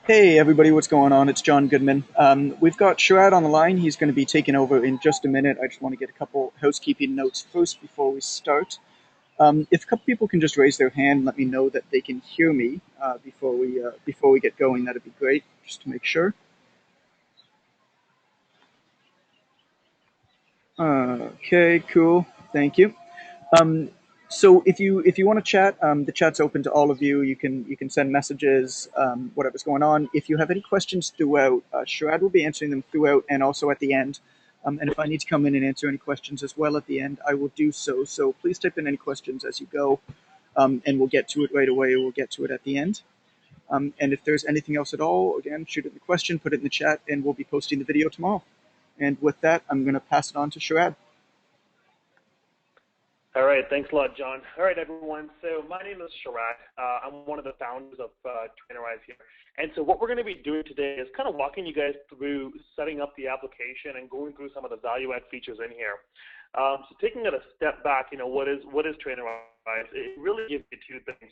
Hey everybody, what's going on? It's John Goodman. We've got Sharad on the line. He's going to be taking over in just a minute. I just want to get a couple housekeeping notes first before we start. If a couple people can just raise their hand, let me know that they can hear me before we get going. That'd be great, just to make sure. Okay, cool. Thank you. Um, so if you want to chat, the chat's open to all of you. You can send messages, whatever's going on. If you have any questions throughout, Sharad will be answering them throughout and also at the end. And if I need to come in and answer any questions as well at the end, I will do so. So please type in any questions as you go, and we'll get to it right away, or we'll get to it at the end. And if there's anything else at all, again, shoot it in the question, put it in the chat, and we'll be posting the video tomorrow. And with that, I'm going to pass it on to Sharad. All right, thanks a lot, John. All right, everyone. So my name is Sharad. I'm one of the founders of Trainerize here. And so what we're going to be doing today is kind of walking you guys through setting up the application and going through some of the value-add features in here. So taking it a step back, what is Trainerize? It really gives you two things.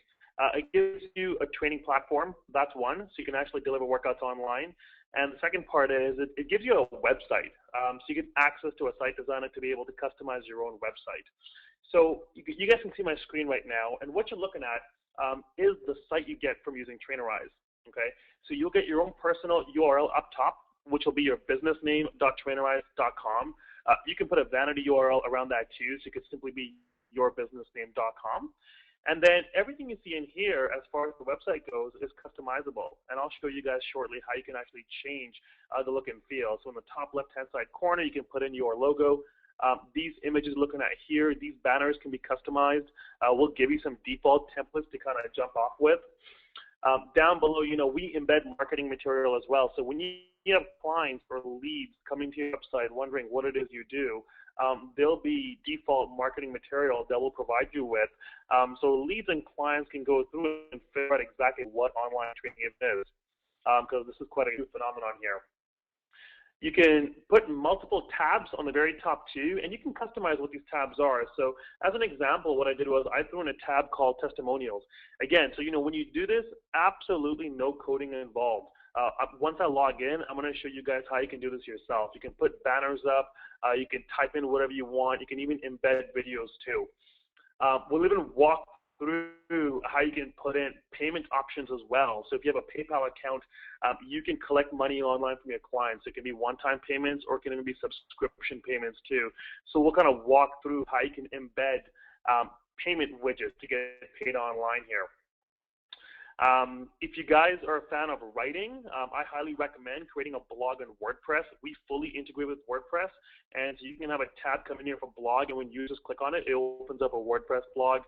It gives you a training platform. That's one, so you can actually deliver workouts online. And the second part is it gives you a website, so you get access to a site designer to be able to customize your own website. So you guys can see my screen right now, and what you're looking at is the site you get from using Trainerize. Okay, so you'll get your own personal URL up top, which will be your business name.trainerize.com. You can put a vanity URL around that too, so it could simply be yourbusinessname.com. And then everything you see in here, as far as the website goes, is customizable. And I'll show you guys shortly how you can actually change the look and feel. So in the top left-hand side corner, you can put in your logo. These images looking at here, these banners can be customized. We'll give you some default templates to kind of jump off with. Down below, we embed marketing material as well. So when you have clients or leads coming to your website wondering what it is you do, there'll be default marketing material that we'll provide you with. So leads and clients can go through and figure out exactly what online training it is, because this is quite a new phenomenon here. You can put multiple tabs on the very top too, and you can customize what these tabs are. So as an example, what I did was I threw in a tab called testimonials. Again, so when you do this, absolutely no coding involved. Once I log in, I'm going to show you guys how you can do this yourself. You can put banners up, you can type in whatever you want, you can even embed videos too. We'll even walk through how you can put in payment options as well. So if you have a PayPal account, you can collect money online from your clients. It can be one-time payments, or it can even be subscription payments too. So we'll kind of walk through how you can embed payment widgets to get paid online here. If you guys are a fan of writing, I highly recommend creating a blog on WordPress. We fully integrate with WordPress, and so you can have a tab come in here for blog, and when users click on it, it opens up a WordPress blog.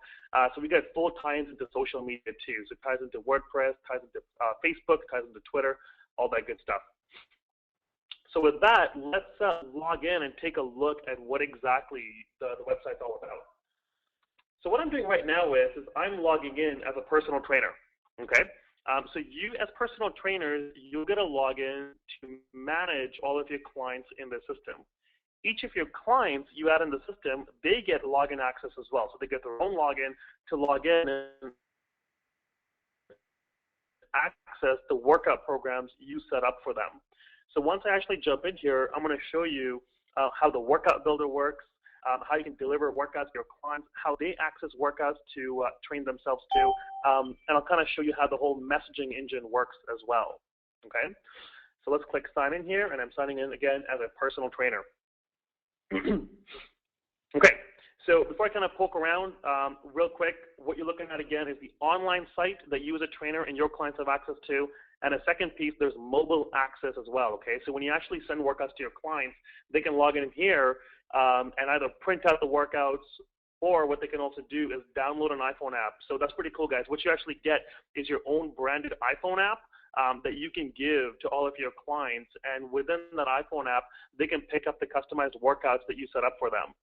So we got full tie-ins into social media too. So it ties into WordPress, ties into Facebook, ties into Twitter, all that good stuff. So with that, let's log in and take a look at what exactly the website's all about. So what I'm doing right now is I'm logging in as a personal trainer. Okay, so you as personal trainers, you'll get a login to manage all of your clients in the system. Each of your clients you add in the system, they get login access as well. So they get their own login to log in and access the workout programs you set up for them. So once I actually jump in here, I'm going to show you how the workout builder works, how you can deliver workouts to your clients, how they access workouts to train themselves too, and I'll kind of show you how the whole messaging engine works as well. Okay, so let's click sign in here, and I'm signing in again as a personal trainer. Okay, so before I kind of poke around, real quick, what you're looking at again is the online site that you as a trainer and your clients have access to. And a second piece, there's mobile access as well, okay? So when you actually send workouts to your clients, they can log in here and either print out the workouts, or what they can also do is download an iPhone app. So that's pretty cool, guys. What you actually get is your own branded iPhone app that you can give to all of your clients. And within that iPhone app, they can pick up the customized workouts that you set up for them.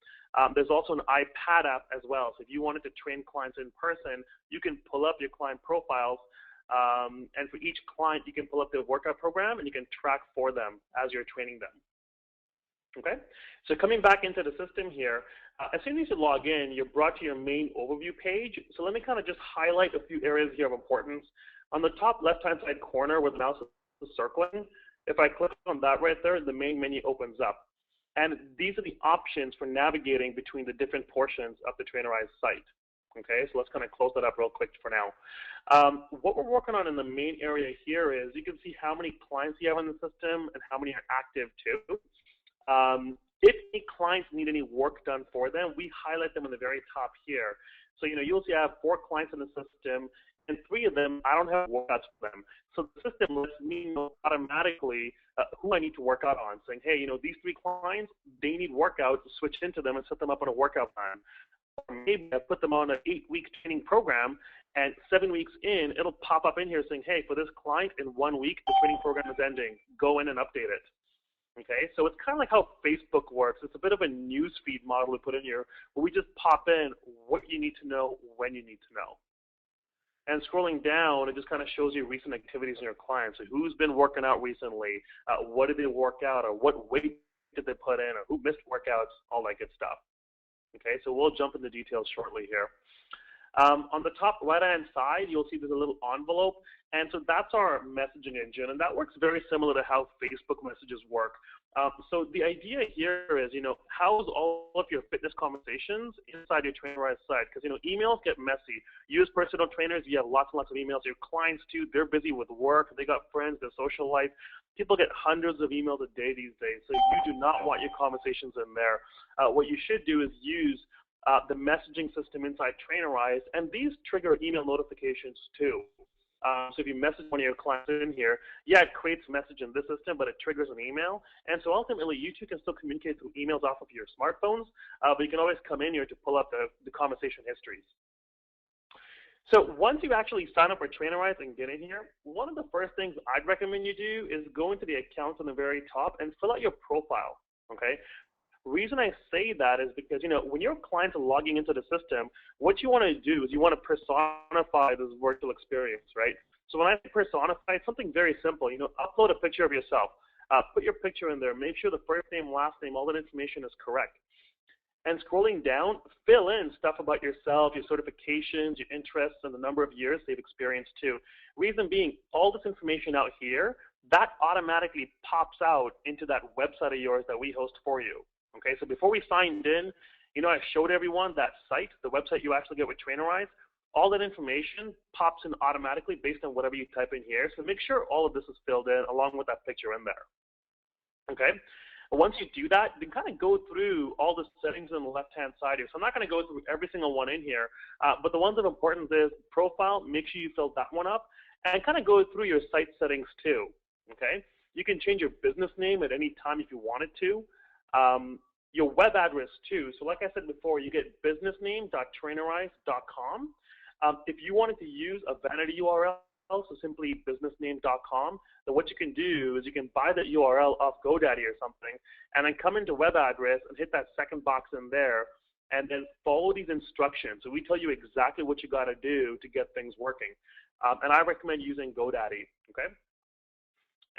There's also an iPad app as well. So if you wanted to train clients in person, you can pull up your client profiles. And for each client, you can pull up their workout program and you can track for them as you're training them. Okay, so coming back into the system here, as soon as you log in, you're brought to your main overview page. So let me kind of just highlight a few areas here of importance. On the top left-hand side corner where the mouse is circling, if I click on that right there, the main menu opens up. And these are the options for navigating between the different portions of the Trainerize site. Okay, so let's kind of close that up real quick for now. What we're working on in the main area here is you can see how many clients you have in the system and how many are active too. If any clients need any work done for them, we highlight them in the very top here. So, you'll see I have 4 clients in the system, and 3 of them, I don't have workouts for them. So the system lets me know automatically who I need to work out on, saying, hey, these 3 clients, they need workouts, switch into them and set them up on a workout plan. Or maybe I put them on an 8-week training program, and 7 weeks in, it'll pop up in here saying, hey, for this client, in 1 week, the training program is ending. Go in and update it. Okay, so it's kind of like how Facebook works. It's a bit of a news feed model we put in here, where we just pop in what you need to know when you need to know. And scrolling down, it just kind of shows you recent activities in your clients. So who's been working out recently? What did they work out? Or what weight did they put in? Or who missed workouts? All that good stuff. Okay, so we'll jump into details shortly here. On the top right-hand side, you'll see there's a little envelope, and so that's our messaging engine, and that works very similar to how Facebook messages work. So the idea here is, house all of your fitness conversations inside your Trainerize site, because, emails get messy. You as personal trainers, you have lots and lots of emails. Your clients, too, they're busy with work. They got friends, their social life. People get hundreds of emails a day these days, so you do not want your conversations in there. What you should do is use the messaging system inside Trainerize, and these trigger email notifications too. So if you message one of your clients in here, yeah, it creates a message in this system, but it triggers an email. And so ultimately, you two can still communicate through emails off of your smartphones, but you can always come in here to pull up the conversation histories. So once you actually sign up for Trainerize and get in here, one of the first things I'd recommend you do is go into the accounts on the very top and fill out your profile, okay? Reason I say that is because, when your clients are logging into the system, what you want to do is you want to personify this virtual experience, right? So when I say personify, it's something very simple. Upload a picture of yourself. Put your picture in there. Make sure the first name, last name, all that information is correct. And scrolling down, fill in stuff about yourself, your certifications, your interests, and the number of years they've experienced too. Reason being, all this information out here, that automatically pops out into that website of yours that we host for you. Okay, so before we signed in, I showed everyone that site, the website you actually get with Trainerize. All that information pops in automatically based on whatever you type in here. So make sure all of this is filled in along with that picture in there. Okay, once you do that, then kind of go through all the settings on the left-hand side here. So I'm not going to go through every single one in here, but the ones of importance is profile, make sure you fill that one up, and kind of go through your site settings too. Okay, you can change your business name at any time if you wanted to. Your web address too. So like I said before, you get businessname.trainerize.com. If you wanted to use a vanity URL, so simply businessname.com, then what you can do is you can buy that URL off GoDaddy or something, and then come into web address and hit that second box in there, and then follow these instructions. So we tell you exactly what you got to do to get things working. And I recommend using GoDaddy, okay?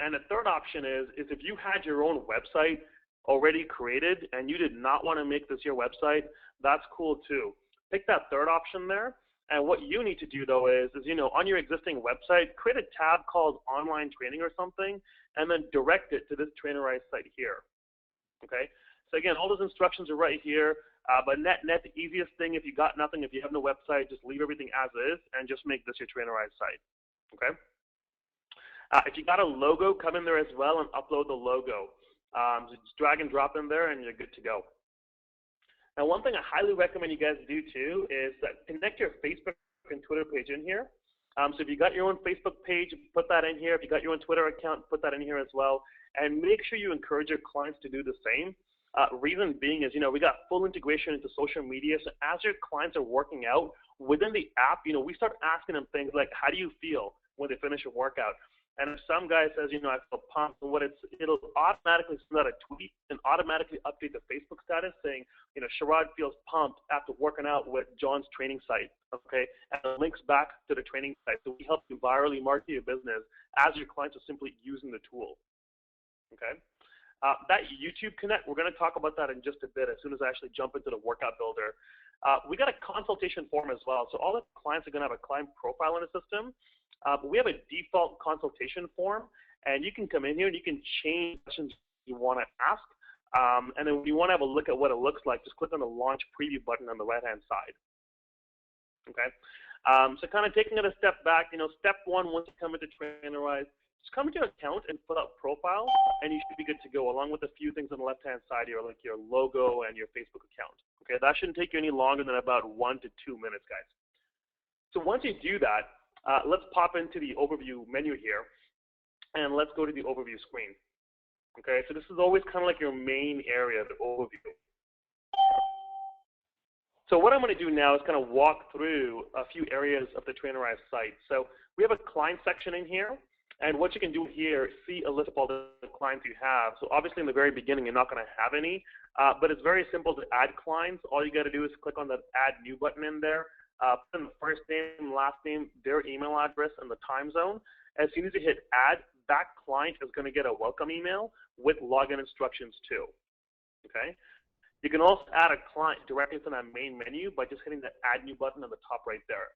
And the third option is if you had your own website already created and you did not want to make this your website, that's cool too. Pick that third option there, and what you need to do though is on your existing website, create a tab called online training or something, and then direct it to this Trainerize site here. Okay, so again, all those instructions are right here, but net the easiest thing, if you got nothing, if you have no website, just leave everything as is and just make this your Trainerize site. Okay, if you got a logo, come in there as well and upload the logo. So just drag and drop in there and you're good to go. Now, one thing I highly recommend you guys do too is that connect your Facebook and Twitter page in here. So if you got your own Facebook page, put that in here. If you got your own Twitter account, put that in here as well. And make sure you encourage your clients to do the same. Reason being is, we got full integration into social media. So as your clients are working out within the app, we start asking them things like, how do you feel when they finish a workout? And if some guy says, I feel pumped, and it'll automatically send out a tweet and automatically update the Facebook status saying, Sharad feels pumped after working out with John's training site, okay? And it links back to the training site. So we help you virally market your business as your clients are simply using the tool, okay? That YouTube Connect, we're going to talk about that in just a bit as soon as I actually jump into the workout builder. We got a consultation form as well. So all the clients are going to have a client profile in the system. but we have a default consultation form, and you can come in here and you can change questions you want to ask. And then when you want to have a look at what it looks like, just click on the Launch Preview button on the right-hand side. Okay. So kind of taking it a step back, step one, once you come into Trainerize, just come into your account and fill out profile, and you should be good to go, along with a few things on the left-hand side here, like your logo and your Facebook account. Okay, that shouldn't take you any longer than about 1 to 2 minutes, guys. So once you do that, let's pop into the overview menu here, and let's go to the overview screen. Okay, so this is always kind of like your main area, the overview. So what I'm going to do now is kind of walk through a few areas of the Trainerize site. So we have a client section in here, and what you can do here, see a list of all the clients you have. So obviously in the very beginning, you're not going to have any, but it's very simple to add clients. All you got to do is click on the Add New button in there, put in the first name, last name, their email address, and the time zone. As soon as you hit Add, that client is going to get a welcome email with login instructions too. Okay. You can also add a client directly from that main menu by just hitting the Add New button on the top right there.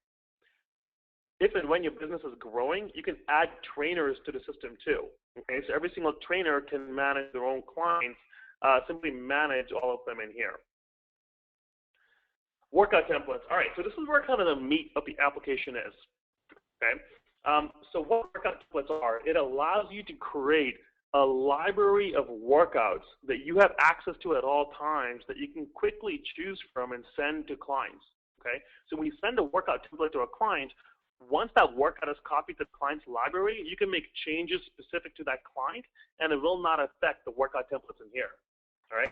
If and when your business is growing, you can add trainers to the system too. Okay, so every single trainer can manage their own clients, simply manage all of them in here. Workout templates. All right, so this is where kind of the meat of the application is. Okay, so what workout templates are, it allows you to create a library of workouts that you have access to at all times that you can quickly choose from and send to clients. Okay, so when you send a workout template to a client, once that workout is copied to the client's library, you can make changes specific to that client, and it will not affect the workout templates in here. All right.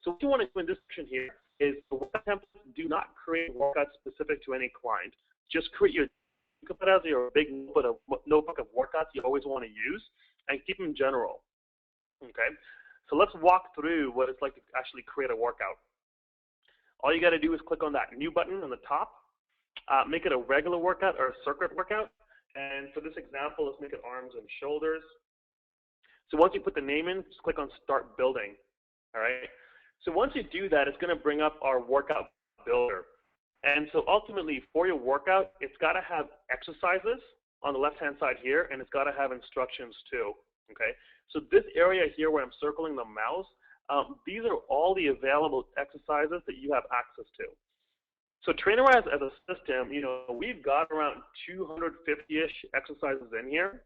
So what you want to do in this section here is the workout templates do not create workouts specific to any client. Just create your, you can put out your big notebook of workouts you always want to use, and keep them general. Okay. So let's walk through what it's like to actually create a workout. All you got to do is click on that New button on the top. Make it a regular workout or a circuit workout. And for this example, let's make it arms and shoulders. So once you put the name in, just click on Start Building. All right. So once you do that, it's going to bring up our workout builder. And so ultimately, for your workout, it's got to have exercises on the left-hand side here, and it's got to have instructions too. Okay. So this area here where I'm circling the mouse, these are all the available exercises that you have access to. So Trainerize as a system, we've got around 250-ish exercises in here.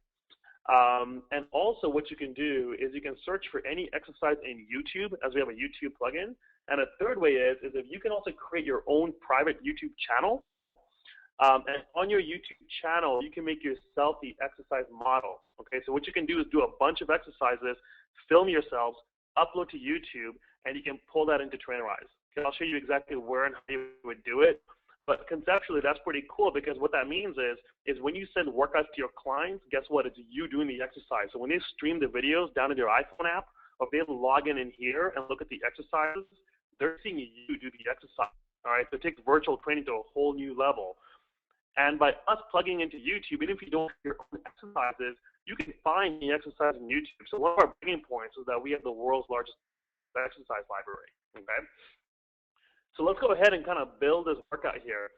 And also what you can do is you can search for any exercise in YouTube, as we have a YouTube plugin. And a third way is if you can also create your own private YouTube channel. And on your YouTube channel, you can make yourself the exercise model. Okay, so what you can do is do a bunch of exercises, film yourselves, upload to YouTube, and you can pull that into Trainerize. Okay, I'll show you exactly where and how you would do it. But conceptually, that's pretty cool, because what that means is when you send workouts to your clients, guess what? It's you doing the exercise. So when they stream the videos down to their iPhone app, or if they log in here and look at the exercises, they're seeing you do the exercise. All right, so it takes virtual training to a whole new level. And by us plugging into YouTube, even if you don't have your own exercises, you can find the exercise on YouTube. So one of our bringing points is that we have the world's largest exercise library. Okay. So let's go ahead and kind of build this workout here.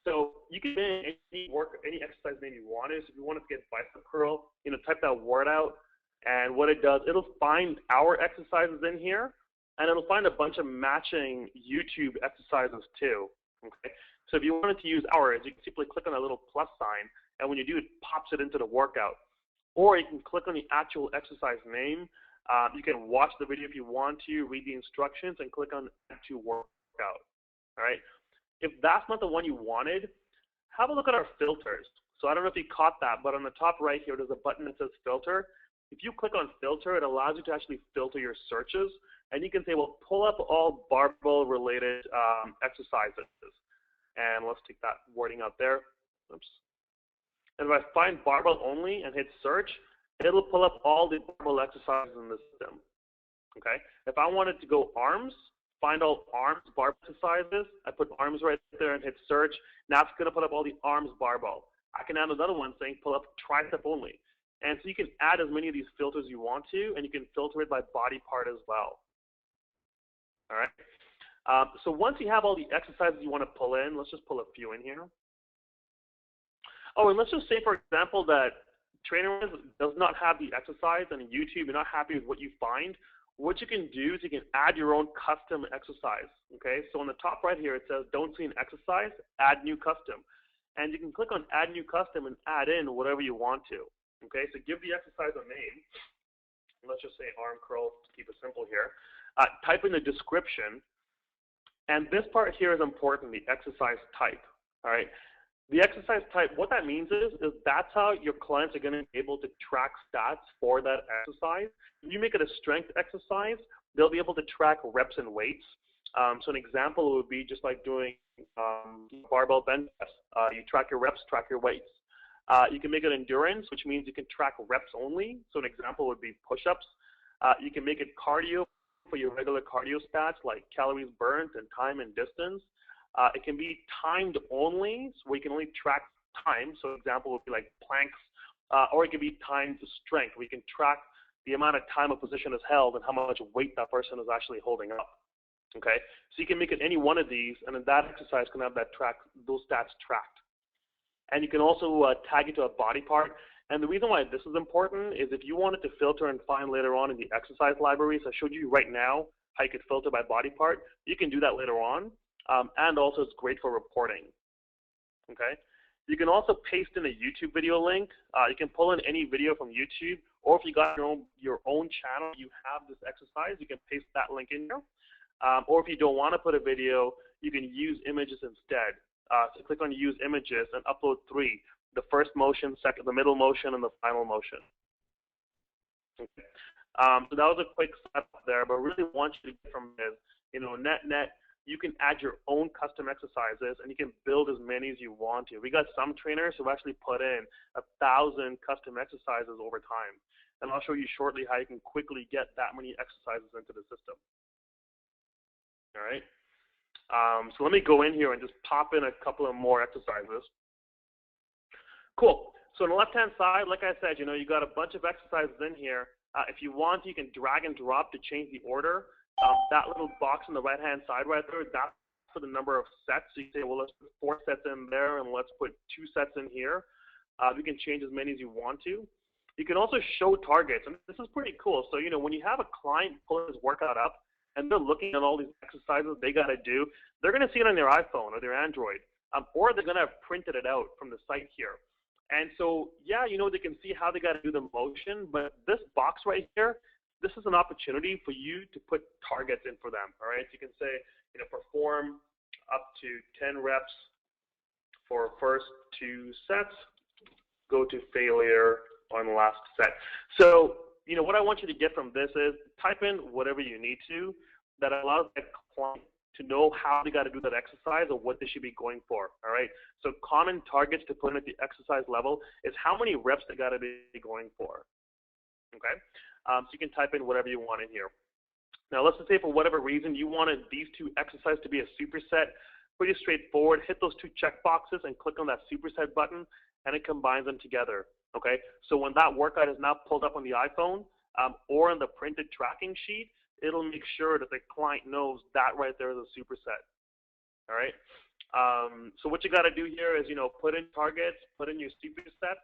So you can make any exercise name you want to. So if you want to get bicep curl, type that word out, and what it does, it'll find our exercises in here, and it'll find a bunch of matching YouTube exercises too. Okay. So if you wanted to use ours, you can simply click on that little plus sign, and when you do, it pops it into the workout. Or you can click on the actual exercise name. You can watch the video if you want to, read the instructions, and click on Add to Workout. All right. If that's not the one you wanted, have a look at our filters. So I don't know if you caught that, but on the top right here, there's a button that says Filter. If you click on Filter, it allows you to actually filter your searches, and you can say, well, pull up all barbell-related exercises. And let's take that wording out there. Oops. And if I find barbell only and hit search, it'll pull up all the barbell exercises in the system. Okay. If I wanted to go arms, find all arms barbell exercises, I put arms right there and hit search. Now it's going to put up all the arms barbell. I can add another one saying pull up tricep only. And so you can add as many of these filters you want to, and you can filter it by body part as well. All right. So once you have all the exercises you want to pull in, let's just pull a few in here. Oh, and let's just say, for example, that Trainerize does not have the exercise, and in YouTube you're not happy with what you find. What you can do is you can add your own custom exercise. Okay, so on the top right here it says "Don't see an exercise, add new custom," and you can click on "Add new custom" and add in whatever you want to. Okay, so give the exercise a name. Let's just say arm curls to keep it simple here. Type in the description, and this part here is important: the exercise type. All right. The exercise type, what that means is that's how your clients are going to be able to track stats for that exercise. If you make it a strength exercise, they'll be able to track reps and weights. So an example would be just like doing barbell bench press. You track your reps, track your weights. You can make it endurance, which means you can track reps only. So an example would be push-ups. You can make it cardio for your regular cardio stats like calories burnt and time and distance. It can be timed only, so we can only track time. So an example would be like planks, or it can be timed to strength. We can track the amount of time a position is held and how much weight that person is actually holding up. Okay, so you can make it any one of these, and then that exercise can have those stats tracked. And you can also tag it to a body part. And the reason why this is important is if you wanted to filter and find later on in the exercise libraries, I showed you right now how you could filter by body part. You can do that later on. And also it's great for reporting. Okay, you can also paste in a YouTube video link. You can pull in any video from YouTube, or if you got your own channel, you have this exercise, you can paste that link in here. Or if you don't want to put a video, you can use images instead. So click on Use Images and upload 3: the first motion, the middle motion, and the final motion. Okay. So that was a quick setup there, but really want you to get from this, net. You can add your own custom exercises, and you can build as many as you want to. We got some trainers who actually put in 1,000 custom exercises over time. And I'll show you shortly how you can quickly get that many exercises into the system. All right. So let me go in here and just pop in a couple of more exercises. Cool. So on the left-hand side, like I said, you got a bunch of exercises in here. If you want, you can drag and drop to change the order. That little box on the right-hand side right there, that's for the number of sets. So you say, well, let's put 4 sets in there, and let's put 2 sets in here. You can change as many as you want to. You can also show targets, and this is pretty cool. So, when you have a client pull his workout up, and they're looking at all these exercises they got to do, they're going to see it on their iPhone or their Android, or they're going to have printed it out from the site here. And so, yeah, they can see how they got to do the motion, but this box right here, this is an opportunity for you to put targets in for them, all right? So you can say, perform up to 10 reps for first 2 sets, go to failure on the last set. So, what I want you to get from this is type in whatever you need to that allows the client to know how they got to do that exercise or what they should be going for, all right? So common targets to put in at the exercise level is how many reps they got to be going for, okay? So you can type in whatever you want in here. Now let's just say for whatever reason you wanted these 2 exercises to be a superset. Pretty straightforward. Hit those 2 check boxes and click on that superset button, and it combines them together. Okay. So when that workout is now pulled up on the iPhone or on the printed tracking sheet, it'll make sure that the client knows that right there is a superset. All right. So what you got to do here is put in targets, put in your supersets,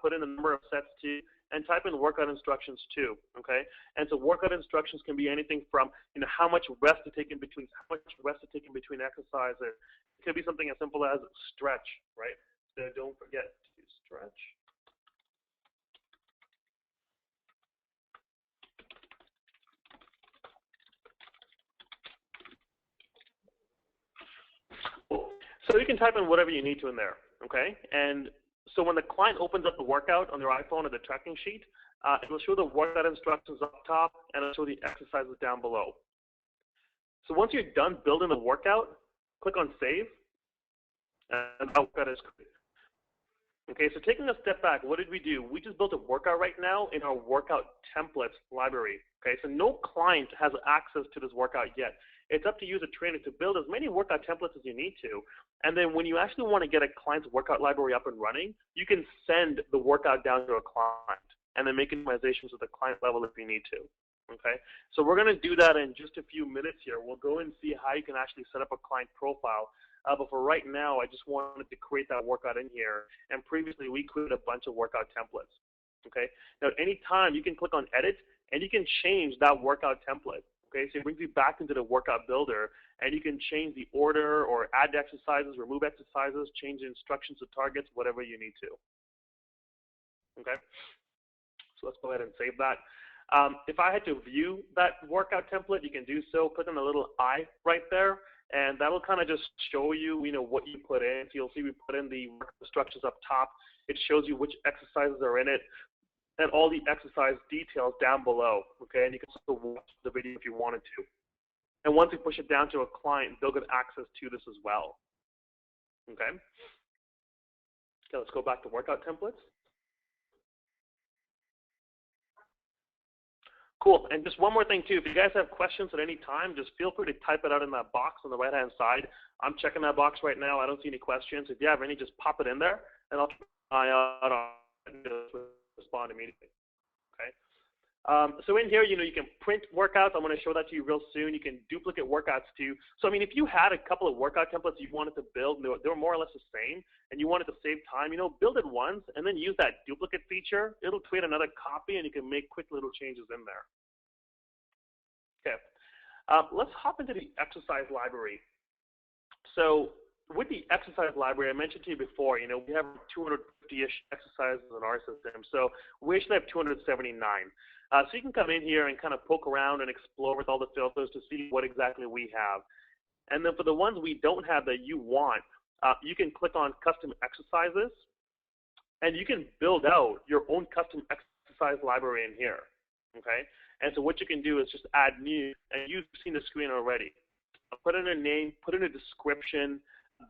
put in the number of sets too, and type in workout instructions too, okay? And so workout instructions can be anything from, how much rest to take in between, exercises. It could be something as simple as stretch, right? So don't forget to stretch. So you can type in whatever you need to in there, okay? And so when the client opens up the workout on their iPhone or the tracking sheet, it will show the workout instructions up top, and it'll show the exercises down below. So once you're done building the workout, click on Save, and that workout is complete. Okay, so taking a step back, what did we do? We just built a workout right now in our workout templates library. Okay, so no client has access to this workout yet. It's up to you as a trainer to build as many workout templates as you need to. And then when you actually want to get a client's workout library up and running, you can send the workout down to a client and then make customizations at the client level if you need to. Okay, so we're going to do that in just a few minutes here. We'll go and see how you can actually set up a client profile. But for right now, I just wanted to create that workout in here. And previously, we created a bunch of workout templates. Okay, now at any time, you can click on Edit, and you can change that workout template. Okay, so it brings you back into the workout builder, and you can change the order or add exercises, remove exercises, change the instructions to targets, whatever you need to. Okay, so let's go ahead and save that. If I had to view that workout template, you can do so. Click on the little eye right there, and that'll kind of just show you, what you put in. So you'll see we put in the workout instructions up top. It shows you which exercises are in it, and all the exercise details down below. Okay, and you can still watch the video if you wanted to. And once you push it down to a client, they'll get access to this as well. Okay. Okay, let's go back to workout templates. Cool, and just one more thing too, if you guys have questions at any time, just feel free to type it out in that box on the right-hand side. I'm checking that box right now. I don't see any questions. If you have any, just pop it in there, and I'll keep an eye out on it and respond immediately. Okay. So in here, you can print workouts. I'm going to show that to you real soon. You can duplicate workouts too. So I mean, if you had a couple of workout templates you wanted to build, they were more or less the same, and you wanted to save time, build it once and then use that duplicate feature. It'll create another copy, and you can make quick little changes in there. Okay, let's hop into the exercise library. So with the exercise library, I mentioned to you before, we have 250-ish exercises in our system. So we actually have 279. So you can come in here and kind of poke around and explore with all the filters to see what exactly we have. And then for the ones we don't have that you want, you can click on custom exercises, and you can build out your own custom exercise library in here. Okay, and so what you can do is just add new, and you've seen the screen already. Put in a name, put in a description,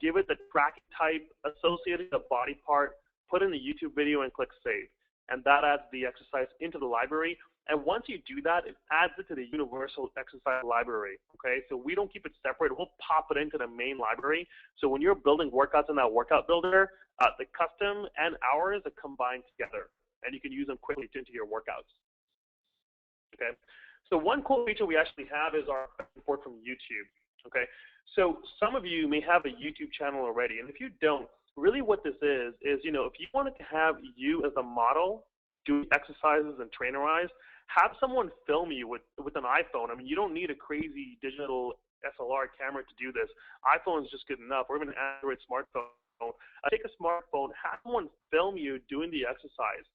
give it the track type, associated a body part, put in the YouTube video, and click save. And that adds the exercise into the library. And once you do that, it adds it to the universal exercise library. Okay, so we don't keep it separate. We'll pop it into the main library. So when you're building workouts in that workout builder, the custom and ours are combined together, and you can use them quickly into your workouts. Okay, so one cool feature we actually have is our import from YouTube. Okay, so some of you may have a YouTube channel already, and if you don't, really what this is if you wanted to have you as a model doing exercises and Trainerize, have someone film you with an iPhone. I mean, you don't need a crazy digital SLR camera to do this. iPhone is just good enough, or even an Android smartphone. Take a smartphone, have someone film you doing the exercise.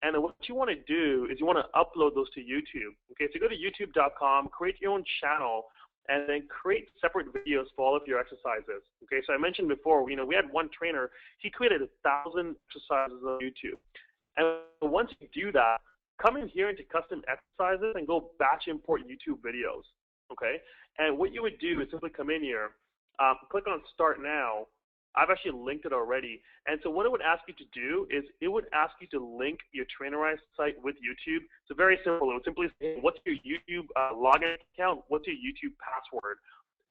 And then what you want to do is you want to upload those to YouTube. Okay, so go to youtube.com, create your own channel, and then create separate videos for all of your exercises. Okay, so I mentioned before, we had one trainer, he created 1,000 exercises on YouTube. And once you do that, come in here into custom exercises and go batch import YouTube videos. Okay, and what you would do is simply come in here, click on Start Now. I've actually linked it already. And so what it would ask you to do is it would ask you to link your Trainerize site with YouTube. So very simple. It would simply say, what's your YouTube login account? What's your YouTube password?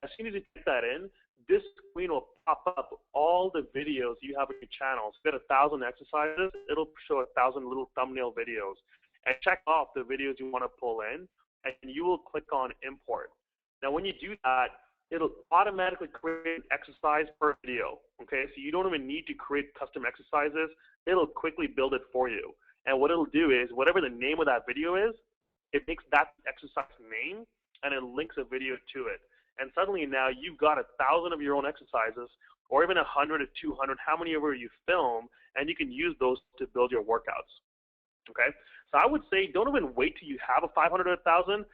As soon as you put that in, this screen will pop up all the videos you have on your channel. So if you got 1,000 exercises, it'll show 1,000 little thumbnail videos. And check off the videos you want to pull in, and you will click on Import. Now when you do that, it'll automatically create an exercise per video, okay? So you don't even need to create custom exercises. It'll quickly build it for you. And what it'll do is, whatever the name of that video is, it makes that exercise name, and it links a video to it. And suddenly now you've got 1,000 of your own exercises, or even 100 or 200, how many ever you film, and you can use those to build your workouts, okay? So I would say don't even wait till you have a 500 or 1,000.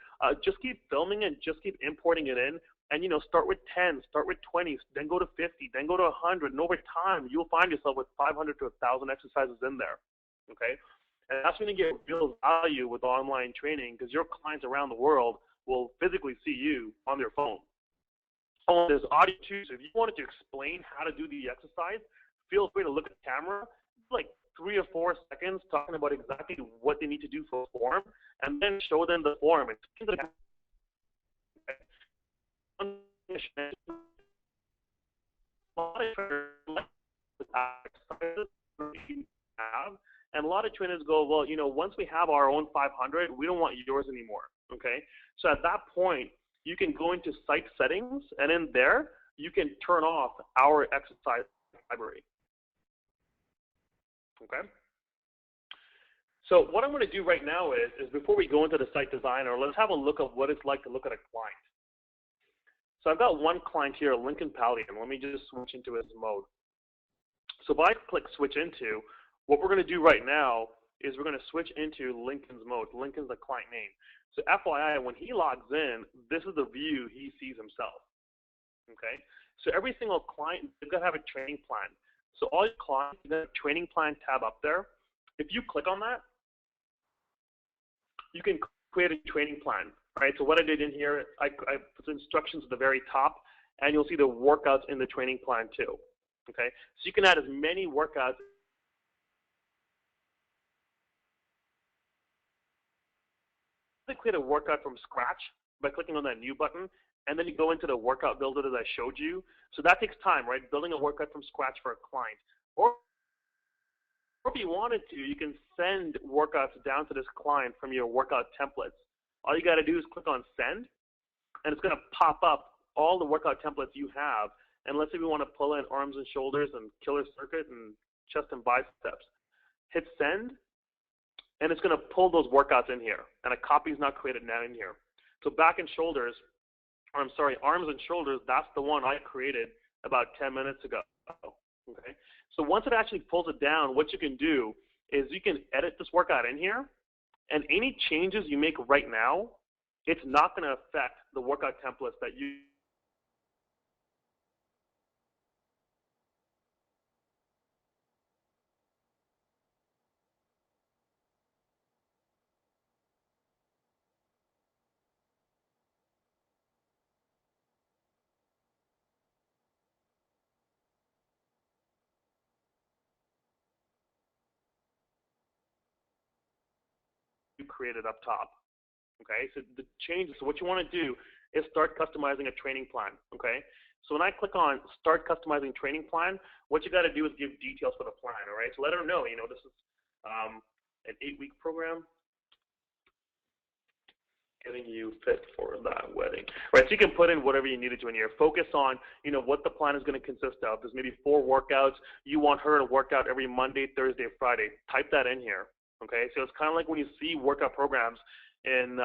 Just keep filming and just keep importing it in. And, start with 10, start with 20, then go to 50, then go to 100. And over time, you'll find yourself with 500 to 1,000 exercises in there, okay? And that's when you get real value with online training, because your clients around the world will physically see you on their phone. Oh, there's audio too, so if you wanted to explain how to do the exercise, feel free to look at the camera, like 3 or 4 seconds talking about exactly what they need to do for a form, and then show them the form. And a lot of trainers go, well, once we have our own 500, we don't want yours anymore. Okay, so at that point, you can go into site settings, and in there, you can turn off our exercise library. Okay. So what I'm going to do right now is before we go into the site designer, let's have a look at what it's like to look at a client. So I've got one client here, Lincoln Pallium. Let me just switch into his mode. So if I click switch into, what we're going to do right now is we're going to switch into Lincoln's mode. Lincoln's the client name. So FYI, when he logs in, this is the view he sees himself. Okay? So every single client, they've got to have a training plan. So all your clients, you've got a training plan tab up there. If you click on that, you can create a training plan. Right? So what I did in here, I put instructions at the very top, and you'll see the workouts in the training plan too. Okay? So you can add as many workouts. Create a workout from scratch by clicking on that new button, and then you go into the workout builder that I showed you. So that takes time, right? Building a workout from scratch for a client. Or if you wanted to, you can send workouts down to this client from your workout templates. All you got to do is click on send, and it's going to pop up all the workout templates you have. And let's say we want to pull in arms and shoulders and killer circuit and chest and biceps. Hit send, and it's going to pull those workouts in here. And a copy is not created now in here. So back and shoulders, or I'm sorry, arms and shoulders, that's the one I created about 10 minutes ago. Okay. So once it actually pulls it down, what you can do is you can edit this workout in here, and any changes you make right now, it's not going to affect the workout templates that you created up top. Okay, so the changes, so what you want to do is start customizing a training plan. Okay, so when I click on start customizing training plan, what you got to do is give details for the plan. All right, so let her know, you know, this is an 8-week program, getting you fit for that wedding. Right, so you can put in whatever you needed to in here. Focus on, you know, what the plan is going to consist of. There's maybe 4 workouts. You want her to work out every Monday, Thursday, Friday. Type that in here. Okay, so it's kind of like when you see workout programs in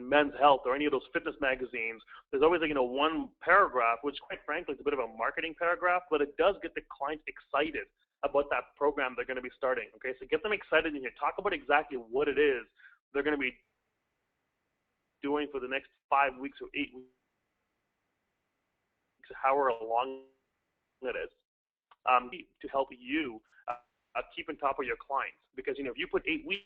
Men's Health or any of those fitness magazines. There's always, like, you know, one paragraph, which quite frankly is a bit of a marketing paragraph, but it does get the client excited about that program they're going to be starting. Okay, so get them excited in here. Talk about exactly what it is they're going to be doing for the next 5 weeks or 8 weeks, however long it is, to help you keep on top of your clients. Because, you know, if you put 8 weeks,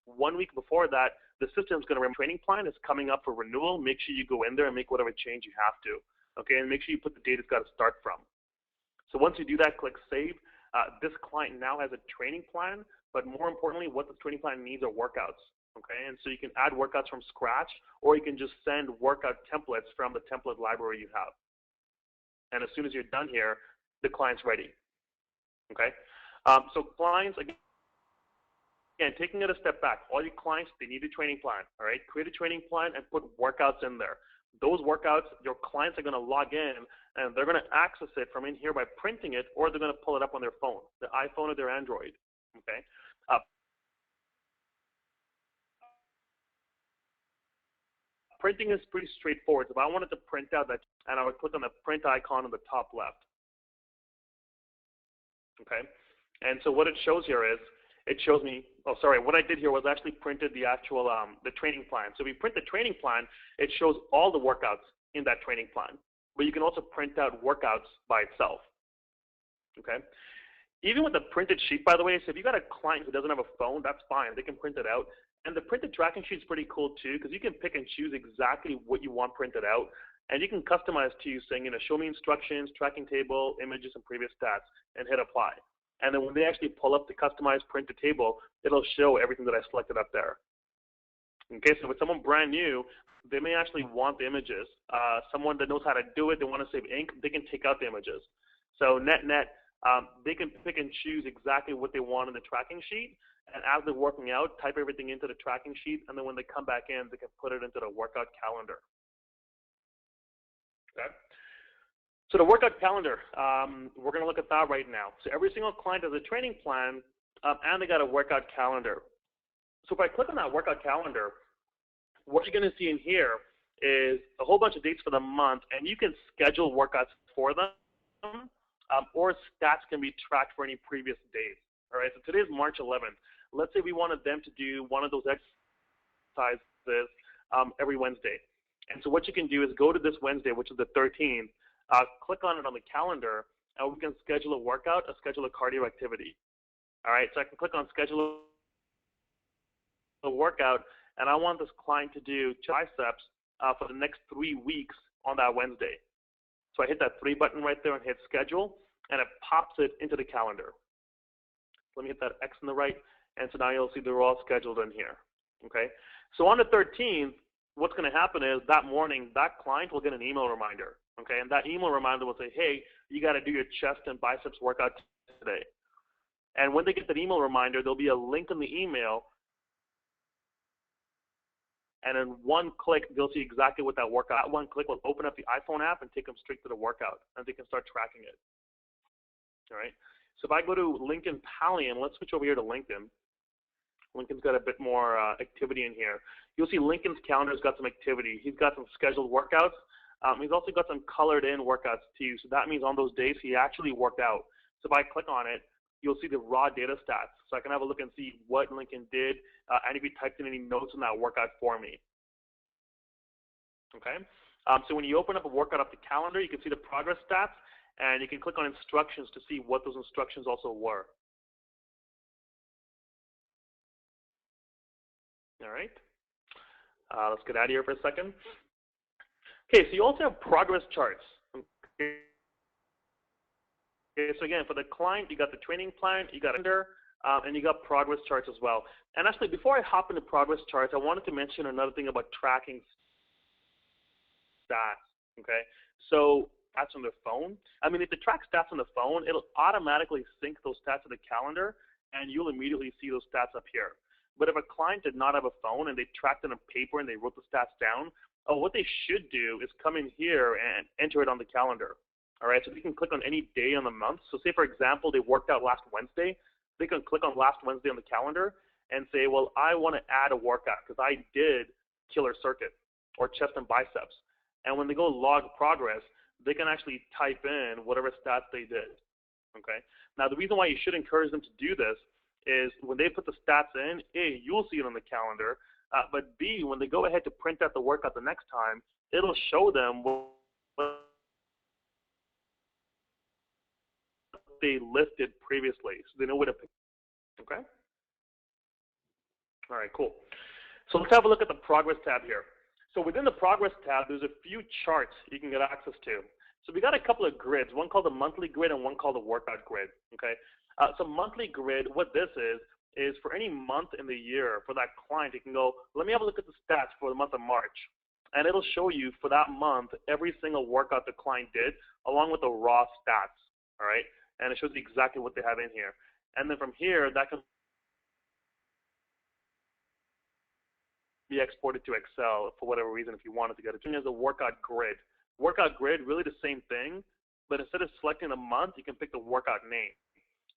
1 week before that, the system's going to run training plan is coming up for renewal. Make sure you go in there and make whatever change you have to. Okay, and make sure you put the date it's got to start from. So once you do that, click save. This client now has a training plan, but more importantly, what the training plan needs are workouts. Okay, and so you can add workouts from scratch, or you can just send workout templates from the template library you have. And as soon as you're done here, the client's ready. Okay, so clients, again, taking it a step back, all your clients, they need a training plan. All right, create a training plan and put workouts in there. Those workouts, your clients are going to log in, and they're going to access it from in here by printing it, or they're going to pull it up on their phone, their iPhone or their Android. Okay. Printing is pretty straightforward. If I wanted to print out that, and I would click on the print icon on the top left. Okay. And so what it shows here is, it shows me, oh, sorry, what I did here was actually printed the actual, the training plan. So if you print the training plan, it shows all the workouts in that training plan. But you can also print out workouts by itself. Okay. Even with the printed sheet, by the way, so if you got a client who doesn't have a phone, that's fine. They can print it out. And the printed tracking sheet is pretty cool too, because you can pick and choose exactly what you want printed out. And you can customize to you saying, you know, show me instructions, tracking table, images, and previous stats, and hit apply. And then when they actually pull up the customized printed table, it'll show everything that I selected up there. Okay, so with someone brand new, they may actually want the images. Someone that knows how to do it, they want to save ink, they can take out the images. So net, they can pick and choose exactly what they want in the tracking sheet. And as they're working out, type everything into the tracking sheet, and then when they come back in, they can put it into the workout calendar. Okay? So the workout calendar, we're going to look at that right now. So every single client has a training plan, and they got a workout calendar. So if I click on that workout calendar, what you're going to see in here is a whole bunch of dates for the month, and you can schedule workouts for them, or stats can be tracked for any previous days. All right, so today's March 11th. Let's say we wanted them to do one of those exercises every Wednesday. And so what you can do is go to this Wednesday, which is the 13th, click on it on the calendar, and we can schedule a workout, schedule a cardio activity. All right, so I can click on schedule a workout, and I want this client to do triceps for the next 3 weeks on that Wednesday. So I hit that 3 button right there and hit schedule, and it pops it into the calendar. Let me hit that X on the right, and so now you'll see they're all scheduled in here. Okay, so on the 13th, what's going to happen is that morning, that client will get an email reminder. Okay, and that email reminder will say, hey, you got to do your chest and biceps workout today. And when they get that email reminder, there'll be a link in the email, and in one click, they'll see exactly what that workout. That one click will open up the iPhone app and take them straight to the workout, and they can start tracking it. All right. So if I go to Lincoln Pallian, let's switch over here to Lincoln. Lincoln's got a bit more activity in here. You'll see Lincoln's calendar's got some activity. He's got some scheduled workouts. He's also got some colored in workouts too. So that means on those days he actually worked out. So if I click on it, you'll see the raw data stats. So I can have a look and see what Lincoln did, and if he typed in any notes in that workout for me. Okay. So when you open up a workout off the calendar, you can see the progress stats, and you can click on instructions to see what those instructions also were. All right. Let's get out of here for a second. Okay, so you also have progress charts. Okay, so again, for the client, you got the training plan, you got under, and you got progress charts as well. And actually, before I hop into progress charts, I wanted to mention another thing about tracking stats. Okay, so stats on their phone. I mean, if they track stats on the phone, it'll automatically sync those stats to the calendar, and you'll immediately see those stats up here. But if a client did not have a phone and they tracked it on paper and they wrote the stats down, what they should do is come in here and enter it on the calendar. All right, so they can click on any day on the month. So say, for example, they worked out last Wednesday. They can click on last Wednesday on the calendar and say, well, I want to add a workout because I did killer circuit or chest and biceps. And when they go log progress, they can actually type in whatever stats they did. Okay. Now, the reason why you should encourage them to do this is when they put the stats in, A, you'll see it on the calendar, but B, when they go ahead to print out the workout the next time, it'll show them what they listed previously, so they know where to pick. Okay? All right, cool. So let's have a look at the progress tab here. So within the progress tab, there's a few charts you can get access to. So we got a couple of grids, one called the monthly grid and one called the workout grid. Okay? So monthly grid, what this is for any month in the year for that client, you can go, let me have a look at the stats for the month of March. And it'll show you for that month every single workout the client did along with the raw stats. All right? And it shows you exactly what they have in here. And then from here, that can be exported to Excel for whatever reason if you wanted to get it. There's a workout grid. Workout grid, really the same thing, but instead of selecting a month, you can pick the workout name.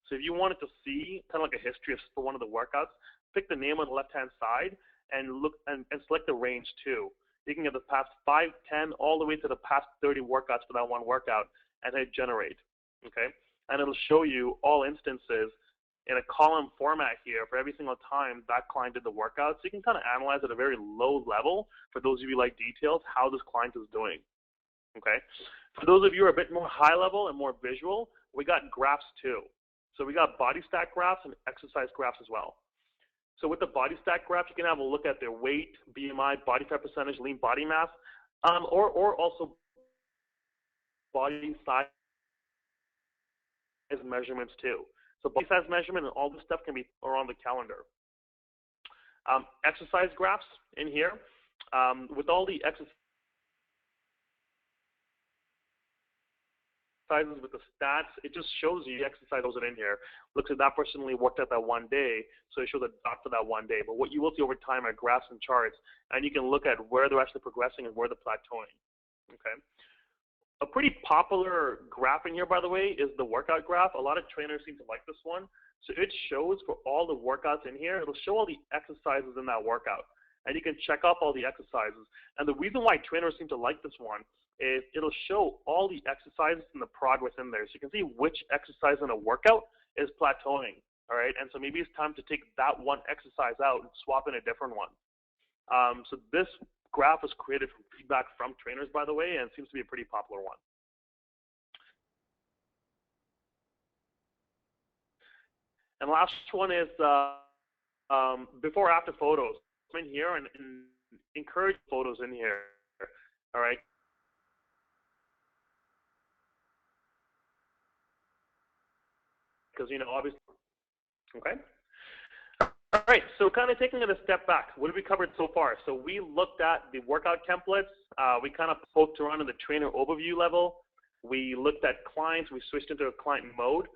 So if you wanted to see kind of like a history for one of the workouts, pick the name on the left-hand side and look and select the range too. You can get the past 5, 10, all the way to the past 30 workouts for that one workout and hit generate. Okay, and it'll show you all instances in a column format here for every single time that client did the workout. So you can kind of analyze at a very low level for those of you who like details how this client is doing. Okay, for those of you who are a bit more high level and more visual, we got graphs too. So we got body stack graphs and exercise graphs as well. So with the body stack graph, you can have a look at their weight, BMI, body fat percentage, lean body mass, or also body size measurements too. So body size measurement and all this stuff can be on the calendar. Exercise graphs in here with all the exercise exercises with the stats, it just shows you the exercise was in here. Looks like that person only worked out that one day, so it shows a dot for that one day. But what you will see over time are graphs and charts, and you can look at where they're actually progressing and where they're plateauing. Okay. A pretty popular graph in here, by the way, is the workout graph. A lot of trainers seem to like this one. So it shows for all the workouts in here, it'll show all the exercises in that workout. And you can check off all the exercises. And the reason why trainers seem to like this one is it'll show all the exercises and the progress in there. So you can see which exercise in a workout is plateauing. All right, and so maybe it's time to take that one exercise out and swap in a different one. So this graph was created from feedback from trainers, by the way, and seems to be a pretty popular one. And last one is before after photos. Come in here and encourage photos in here. All right. Because, you know, obviously, okay. All right, so kind of taking it a step back, what have we covered so far? So we looked at the workout templates. We kind of poked around in the trainer overview level. We looked at clients. We switched into a client mode.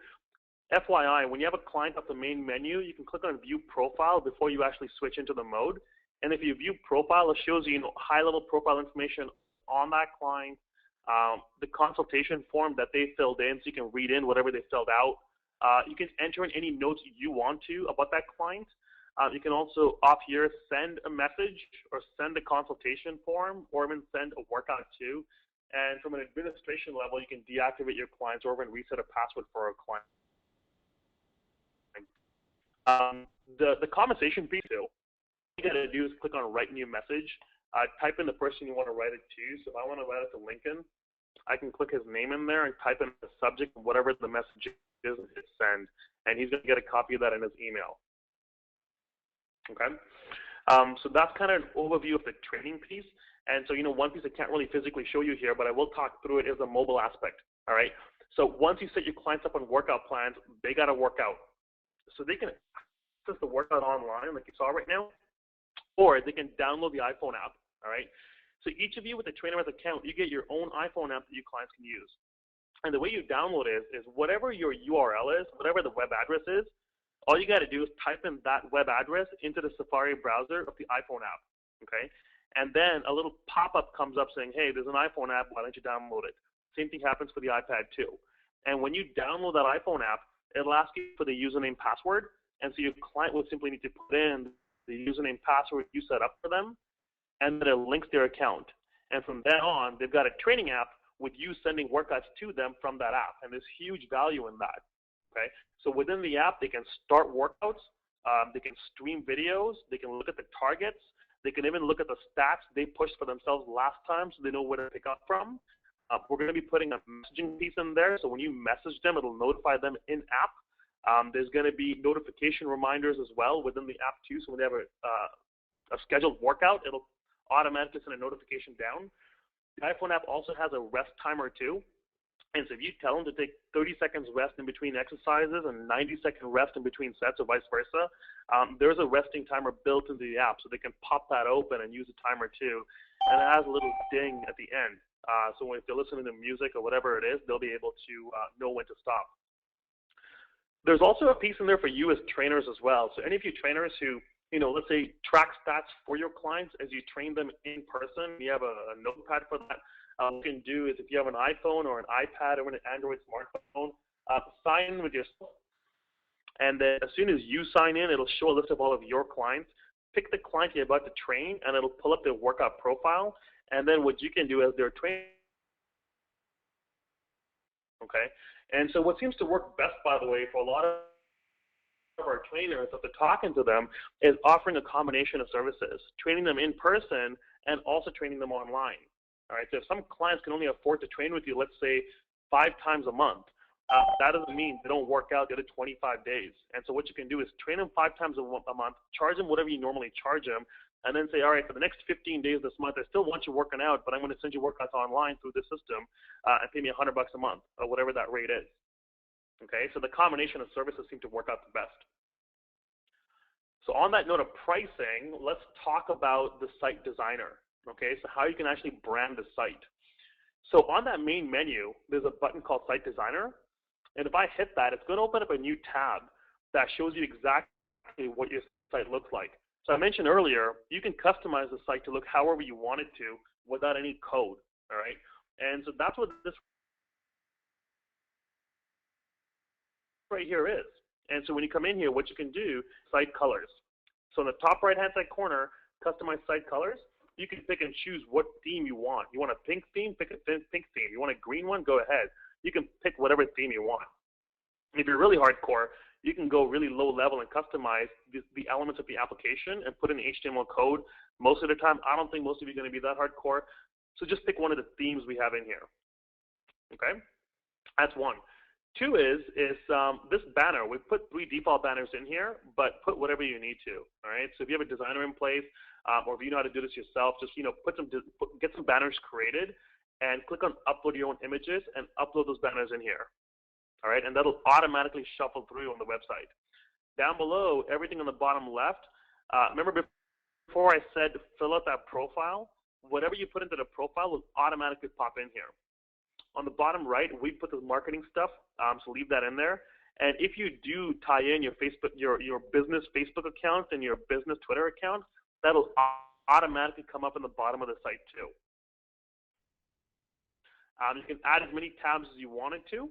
FYI, when you have a client up the main menu, you can click on View Profile before you actually switch into the mode. And if you view profile, it shows you, high-level profile information on that client, the consultation form that they filled in, so you can read in whatever they filled out. You can enter in any notes you want to about that client. You can also, off here, send a message or send a consultation form or even send a workout too. And from an administration level, you can deactivate your clients or even reset a password for a client. The conversation piece too. All you got to do is click on Write New Message. Type in the person you want to write it to. So if I want to write it to Lincoln, I can click his name in there and type in the subject, whatever the message is, and hit send. And he's going to get a copy of that in his email. Okay? So that's kind of an overview of the training piece. And so, one piece I can't really physically show you here, but I will talk through it, is the mobile aspect. All right? So once you set your clients up on workout plans, they got to work out. So they can access the workout online, like you saw right now, or they can download the iPhone app. All right? So each of you with a Trainerize account, you get your own iPhone app that your clients can use. And the way you download it is whatever your URL is, whatever the web address is, all you got to do is type in that web address into the Safari browser of the iPhone app, okay? And then a little pop-up comes up saying, hey, there's an iPhone app, why don't you download it? Same thing happens for the iPad too. And when you download that iPhone app, it'll ask you for the username password, and so your client will simply need to put in the username password you set up for them, and then it links their account. And from then on, they've got a training app with you sending workouts to them from that app, and there's huge value in that. Okay, so within the app, they can start workouts, they can stream videos, they can look at the targets, they can even look at the stats they pushed for themselves last time, so they know where to pick up from. We're going to be putting a messaging piece in there, so when you message them, it'll notify them in app. There's going to be notification reminders as well within the app too, so when they have a scheduled workout, it'll automatically send a notification down. The iPhone app also has a rest timer too. And so if you tell them to take 30 seconds rest in between exercises and 90-second rest in between sets or vice versa, there's a resting timer built into the app, so they can pop that open and use the timer too. And it has a little ding at the end. So if they're listening to music or whatever it is, they'll be able to know when to stop. There's also a piece in there for you as trainers as well. So any of you trainers who, let's say track stats for your clients as you train them in person, you have a notepad for that. What you can do is if you have an iPhone or an iPad or an Android smartphone, sign in with yourself. And then as soon as you sign in, it'll show a list of all of your clients. Pick the client you're about to train, and it'll pull up their workout profile. And then what you can do as they're training, okay? And so what seems to work best, by the way, for a lot of our trainers, if they're talking to them, is offering a combination of services, training them in person and also training them online. All right, so if some clients can only afford to train with you, let's say 5 times a month, that doesn't mean they don't work out the other 25 days. And so what you can do is train them 5 times a month, charge them whatever you normally charge them, and then say, all right, for the next 15 days this month, I still want you working out, but I'm going to send you workouts online through this system and pay me $100 a month or whatever that rate is. Okay, so the combination of services seem to work out the best. So on that note of pricing, let's talk about the site designer. Okay, so how you can actually brand the site. So on that main menu, there's a button called Site Designer. And if I hit that, it's going to open up a new tab that shows you exactly what your site looks like. So I mentioned earlier, you can customize the site to look however you want it to without any code, all right? And so that's what this right here is. And so when you come in here, what you can do, site colors. So in the top right-hand side corner, customize site colors. You can pick and choose what theme you want. You want a pink theme, pick a pink theme. You want a green one, go ahead. You can pick whatever theme you want. If you're really hardcore, you can go really low level and customize the elements of the application and put in the HTML code. Most of the time, I don't think most of you are going to be that hardcore. So just pick one of the themes we have in here. Okay, that's one. Two is this banner. We put 3 default banners in here, but put whatever you need to. All right. So if you have a designer in place, or if you know how to do this yourself, just get some banners created, and click on upload your own images and upload those banners in here. All right, and that'll automatically shuffle through on the website. Down below, everything on the bottom left. Remember before I said fill out that profile? Whatever you put into the profile will automatically pop in here. On the bottom right, we put the marketing stuff, so leave that in there. And if you do tie in your Facebook, your business Facebook account and your business Twitter account, that'll automatically come up in the bottom of the site too. You can add as many tabs as you wanted to.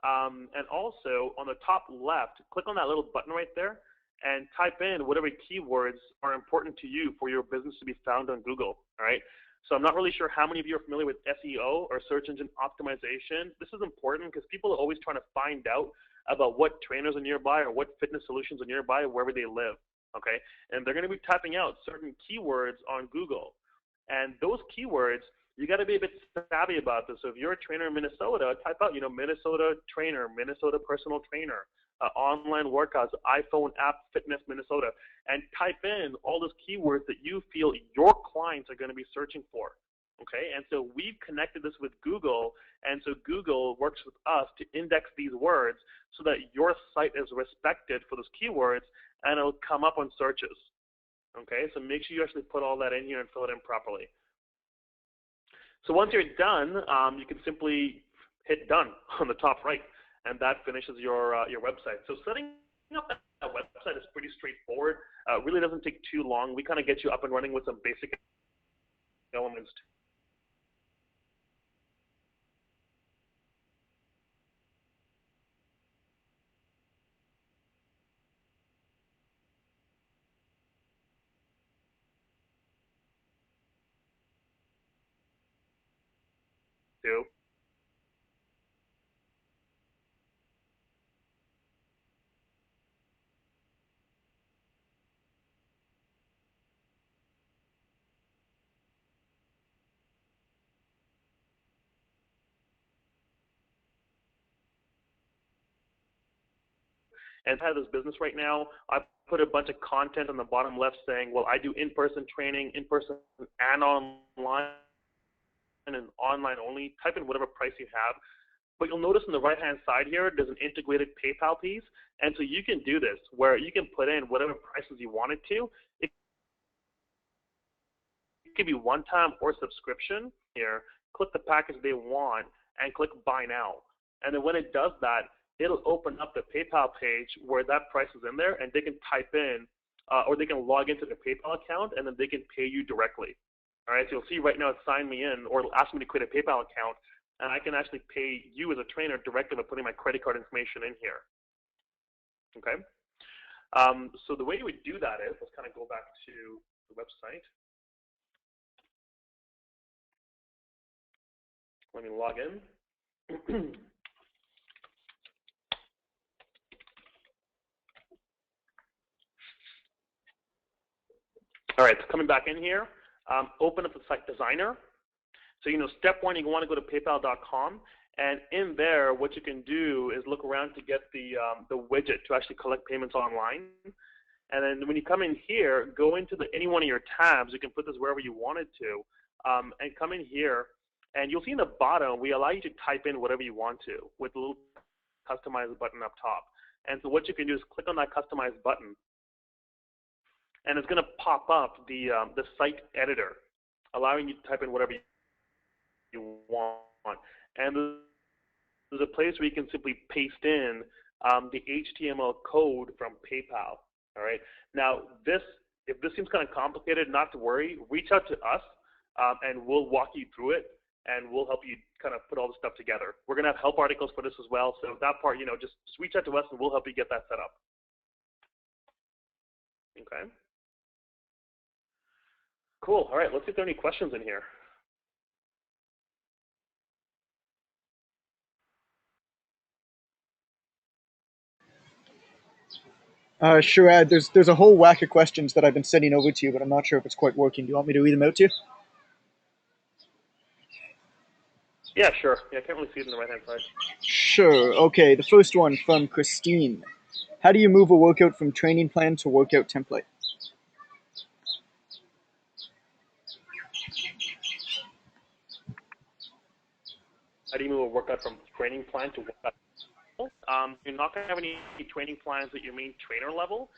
And also on the top left, click on that little button right there and type in whatever keywords are important to you for your business to be found on Google. All right. So I'm not really sure how many of you are familiar with SEO or search engine optimization. This is important because people are always trying to find out about what trainers are nearby or what fitness solutions are nearby wherever they live. Okay. And they're going to be typing out certain keywords on Google. And those keywords, you got to be a bit savvy about this. So if you're a trainer in Minnesota, type out, Minnesota trainer, Minnesota personal trainer, online workouts, iPhone app, fitness, Minnesota, and type in all those keywords that you feel your clients are going to be searching for. Okay, and so we've connected this with Google, and so Google works with us to index these words so that your site is respected for those keywords, and it'll come up on searches. Okay, so make sure you actually put all that in here and fill it in properly. So once you're done, you can simply hit done on the top right, and that finishes your website. So setting up that website is pretty straightforward. Really doesn't take too long. We kind of get you up and running with some basic elements too. And I have this business right now. I put a bunch of content on the bottom left saying, well, I do in-person training, in-person and online, and online only. Type in whatever price you have. But you'll notice on the right-hand side here, there's an integrated PayPal piece. And so you can do this where you can put in whatever prices you wanted to. It could be one-time or subscription here. Click the package they want and click Buy Now. And then when it does that, it'll open up the PayPal page where that price is in there, and they can type in, or they can log into their PayPal account, and then they can pay you directly. All right, so you'll see right now it's sign me in, or it'll ask me to create a PayPal account, and I can actually pay you as a trainer directly by putting my credit card information in here. Okay? So the way you would do that is, let's kind of go back to the website. Let me log in. All right, so coming back in here, open up the site designer. So, step one, you want to go to paypal.com, and in there, what you can do is look around to get the widget to actually collect payments online. And then when you come in here, go into any one of your tabs. You can put this wherever you wanted to, and come in here, and you'll see in the bottom, we allow you to type in whatever you want to with a little customize button up top. And so what you can do is click on that customize button, and it's going to pop up the site editor, allowing you to type in whatever you want. And there's a place where you can simply paste in the HTML code from PayPal. All right. Now, if this seems kind of complicated, not to worry. Reach out to us, and we'll walk you through it, and we'll help you kind of put all the stuff together. We're gonna have help articles for this as well. So that part, just reach out to us, and we'll help you get that set up. Okay. Cool. All right. Let's see if there are any questions in here. Sharad, there's a whole whack of questions that I've been sending over to you, but I'm not sure if it's quite working. Do you want me to read them out to you? Yeah, sure. Yeah, I can't really see it on the right-hand side. Sure. Okay, the first one from Christine. How do you move a workout from training plan to workout template? How do you move a workout from training plan to workout? You're not going to have any training plans at your main trainer level.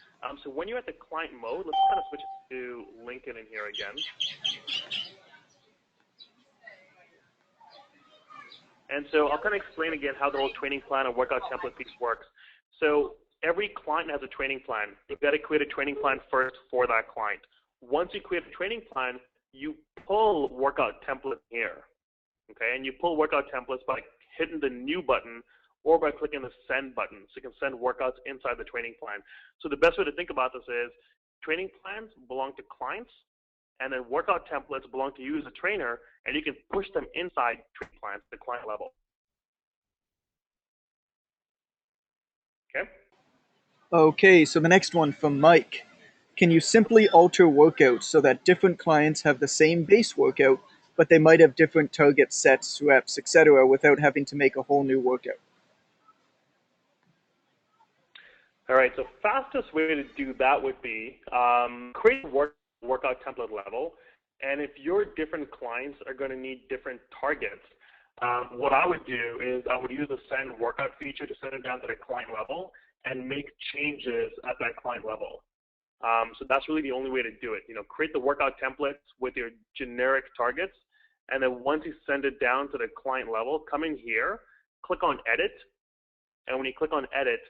So when you're at the client mode, let's kind of switch to Lincoln in here again. And so I'll kind of explain again how the whole training plan and workout template piece works. So every client has a training plan. You've got to create a training plan first for that client. Once you create a training plan, you pull workout template here. Okay, and you pull workout templates by hitting the new button or by clicking the send button, so you can send workouts inside the training plan. So the best way to think about this is training plans belong to clients, and then workout templates belong to you as a trainer, and you can push them inside training plans at the client level. Okay? Okay, so the next one from Mike. Can you simply alter workouts so that different clients have the same base workout, but they might have different target sets, reps, etc., without having to make a whole new workout? All right, so fastest way to do that would be create a workout template level, and if your different clients are going to need different targets, what I would do is I would use the send workout feature to send it down to the client level and make changes at that client level. So that's really the only way to do it. Create the workout templates with your generic targets, and then once you send it down to the client level, come in here, click on edit, and when you click on edit,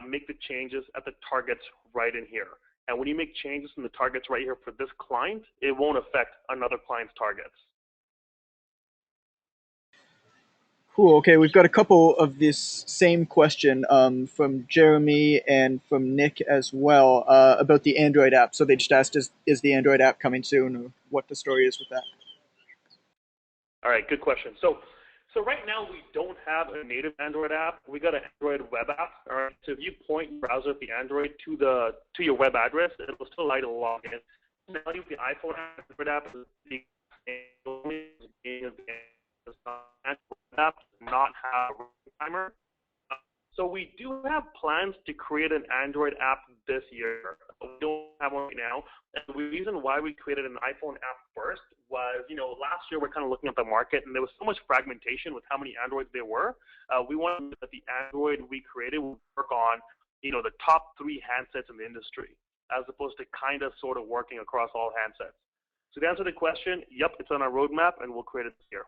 make the changes at the targets right in here. And when you make changes in the targets right here for this client, it won't affect another client's targets. Cool. Okay, we've got a couple of this same question from Jeremy and from Nick as well about the Android app. So they just asked, is the Android app coming soon, or what the story is with that? All right, good question. So right now we don't have a native Android app. We got an Android web app. All right. So if you point your browser of the Android to your web address, it will still allow you to log in. Now with the iPhone Android app is the app does not have a timer. So we do have plans to create an Android app this year. We don't have one right now. And the reason why we created an iPhone app first was, last year we're kind of looking at the market, and there was so much fragmentation with how many Androids there were. We wanted that the Android we created would work on, the top 3 handsets in the industry, as opposed to kind of sort of working across all handsets. So to answer the question, yep, it's on our roadmap, and we'll create it this year.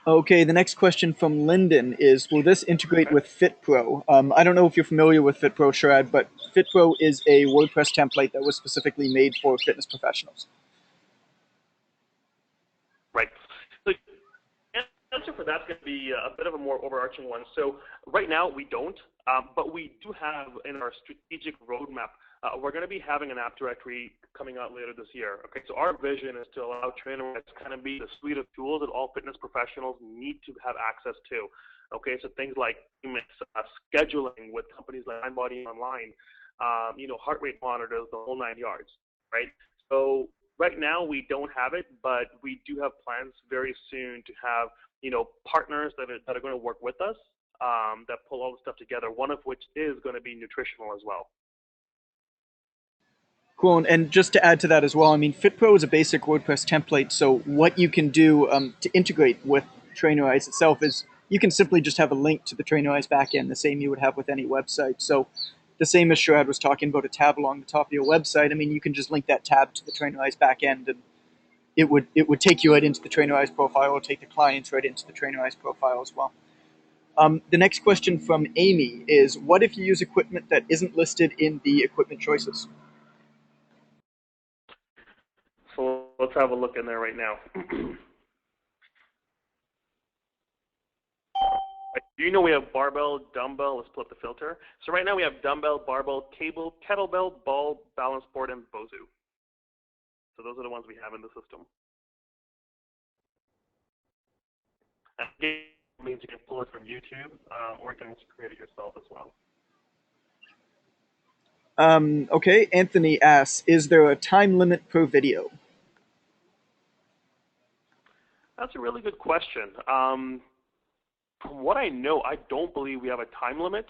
Okay, the next question from Lyndon is, will this integrate with FitPro? I don't know if you're familiar with FitPro, Sharad, but FitPro is a WordPress template that was specifically made for fitness professionals. Right. So the answer for that's going to be a bit of a more overarching one. So right now we don't, but we do have in our strategic roadmap, we're going to be having an app directory coming out later this year. Okay, so our vision is to allow Trainerize to kind of be the suite of tools that all fitness professionals need to have access to. Okay, so things like scheduling with companies like MindBody Online, heart rate monitors, the whole 9 yards, right? So right now we don't have it, but we do have plans very soon to have partners that are going to work with us that pull all the stuff together. One of which is going to be nutritional as well. Cool, and just to add to that as well, I mean, FitPro is a basic WordPress template, so what you can do to integrate with Trainerize itself is you can simply just have a link to the Trainerize backend, the same you would have with any website. So the same as Sharad was talking about, a tab along the top of your website, I mean, you can just link that tab to the Trainerize backend, and it would take you right into the Trainerize profile, or take the clients right into the Trainerize profile as well. The next question from Amy is, what if you use equipment that isn't listed in the equipment choices? So let's have a look in there right now. Do you know we have barbell, dumbbell? Let's pull up the filter. So right now we have dumbbell, barbell, cable, kettlebell, ball, balance board, and Bozu. So those are the ones we have in the system. And it means you can pull it from YouTube, or you can create it yourself as well. Okay, Anthony asks, is there a time limit per video? That's a really good question. From what I know, I don't believe we have a time limit,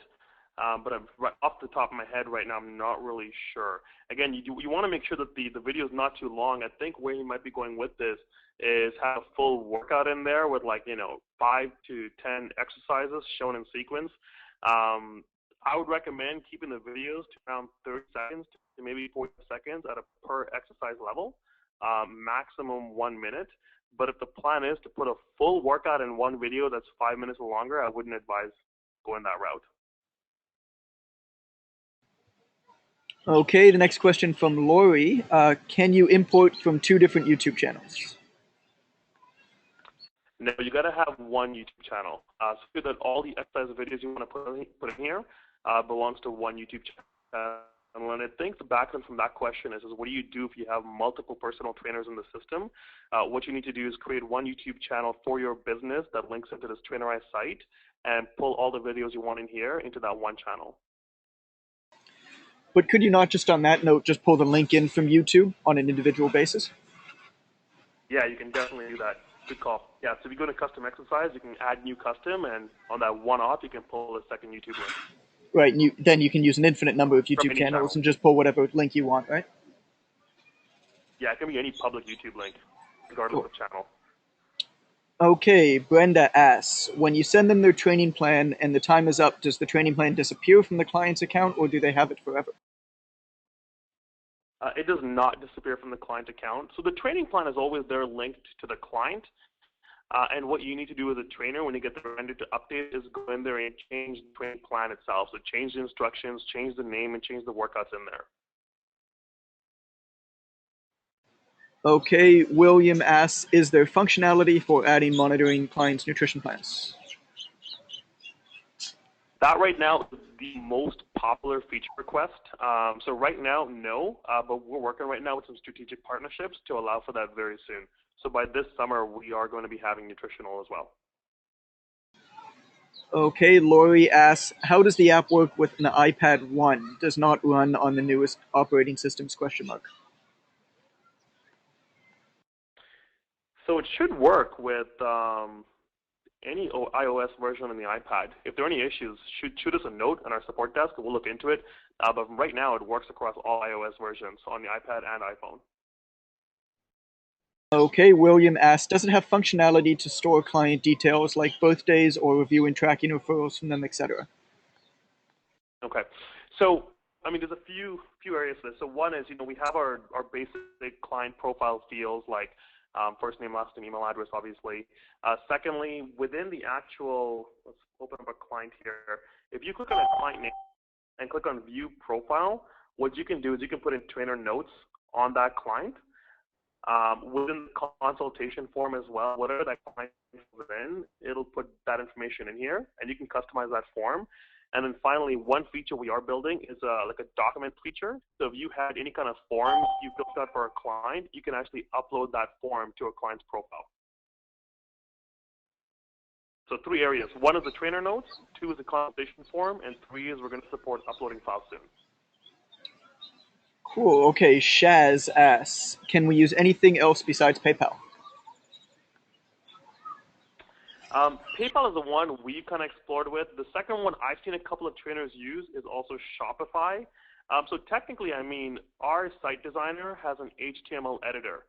but I'm right off the top of my head right now, I'm not really sure. Again, you want to make sure that the video is not too long. I think where you might be going with this is have a full workout in there with, like, 5 to 10 exercises shown in sequence. I would recommend keeping the videos to around 30 seconds to maybe 40 seconds at a per exercise level, maximum 1 minute. But if the plan is to put a full workout in one video that's 5 minutes or longer, I wouldn't advise going that route. Okay, the next question from Lori. Can you import from 2 different YouTube channels? No, you got to have one YouTube channel. So that all the exercise videos you want to put in here belongs to one YouTube channel. And I think the background from that question is what do you do if you have multiple personal trainers in the system? What you need to do is create one YouTube channel for your business that links into this Trainerize site and pull all the videos you want in here into that one channel. But could you not, just on that note, just pull the link in from YouTube on an individual basis? Yeah, you can definitely do that. Good call. Yeah, so if you go to custom exercise, you can add new custom, and on that one off, you can pull a second YouTube link. Right, and then you can use an infinite number of YouTube channels channel. and just pull whatever link you want, right? Yeah, it can be any public YouTube link, regardless of channel. Okay, Brenda asks, when you send them their training plan and the time is up, does the training plan disappear from the client's account, or do they have it forever? It does not disappear from the client account. So the training plan is always there linked to the client. And what you need to do as a trainer when you get the render to update is go in there and change the training plan itself. So change the instructions, change the name, and change the workouts in there. Okay, William asks, is there functionality for adding monitoring clients' nutrition plans? That right now is the most popular feature request. So right now, no, but we're working right now with some strategic partnerships to allow for that very soon. So by this summer, we are going to be having nutritional as well. Okay, Lori asks, how does the app work with an iPad 1? Does not run on the newest operating systems, question mark. So it should work with any iOS version on the iPad. If there are any issues, shoot us a note on our support desk and we'll look into it. But right now, it works across all iOS versions on the iPad and iPhone. Okay, William asks, does it have functionality to store client details like birthdays or review and tracking referrals from them, etc.? Okay. So, I mean, there's a few areas to this. So one is, we have our basic client profile fields like first name, last name, email address, obviously. Secondly, within the actual, let's open up a client here. If you click on a client name and click on view profile, what you can do is you can put in trainer notes on that client. Within the consultation form as well, whatever that client is in, it'll put that information in here, and you can customize that form. And then finally, one feature we are building is like a document feature. So if you had any kind of form you built out for a client, you can actually upload that form to a client's profile. So 3 areas. 1 is the trainer notes, 2 is the consultation form, and 3 is we're going to support uploading files soon. Cool. Okay, Shaz asks, can we use anything else besides PayPal? PayPal is the one we've kind of explored with. The second one I've seen a couple of trainers use is also Shopify. So technically, I mean, our site designer has an HTML editor.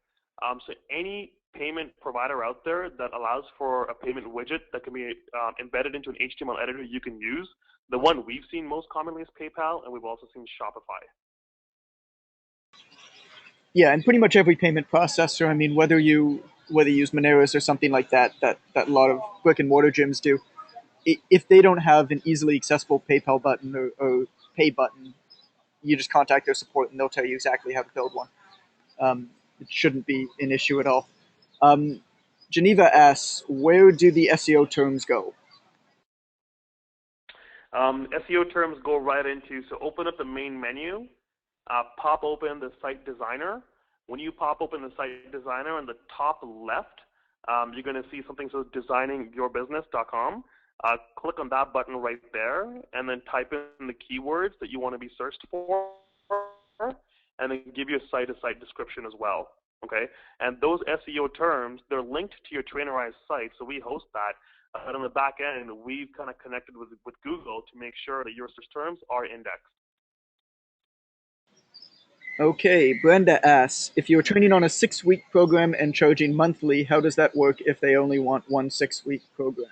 So any payment provider out there that allows for a payment widget that can be embedded into an HTML editor you can use. The one we've seen most commonly is PayPal, and we've also seen Shopify. Yeah, and pretty much every payment processor. I mean, whether you use Moneris or something like that, that a lot of brick and mortar gyms do. If they don't have an easily accessible PayPal button or pay button, you just contact their support and they'll tell you exactly how to build one. It shouldn't be an issue at all. Um, Geneva asks, where do the SEO terms go? SEO terms go right into, so open up the main menu, pop open the site designer. When you pop open the site designer on the top left, you're going to see something says designingyourbusiness.com. Click on that button right there, and then type in the keywords that you want to be searched for, and then give you a site-to-site description as well. Okay, and those SEO terms, they're linked to your Trainerize site, so we host that. But on the back end, we've kind of connected with Google to make sure that your search terms are indexed. Okay, Brenda asks, if you're training on a 6-week program and charging monthly, how does that work if they only want one 6-week program?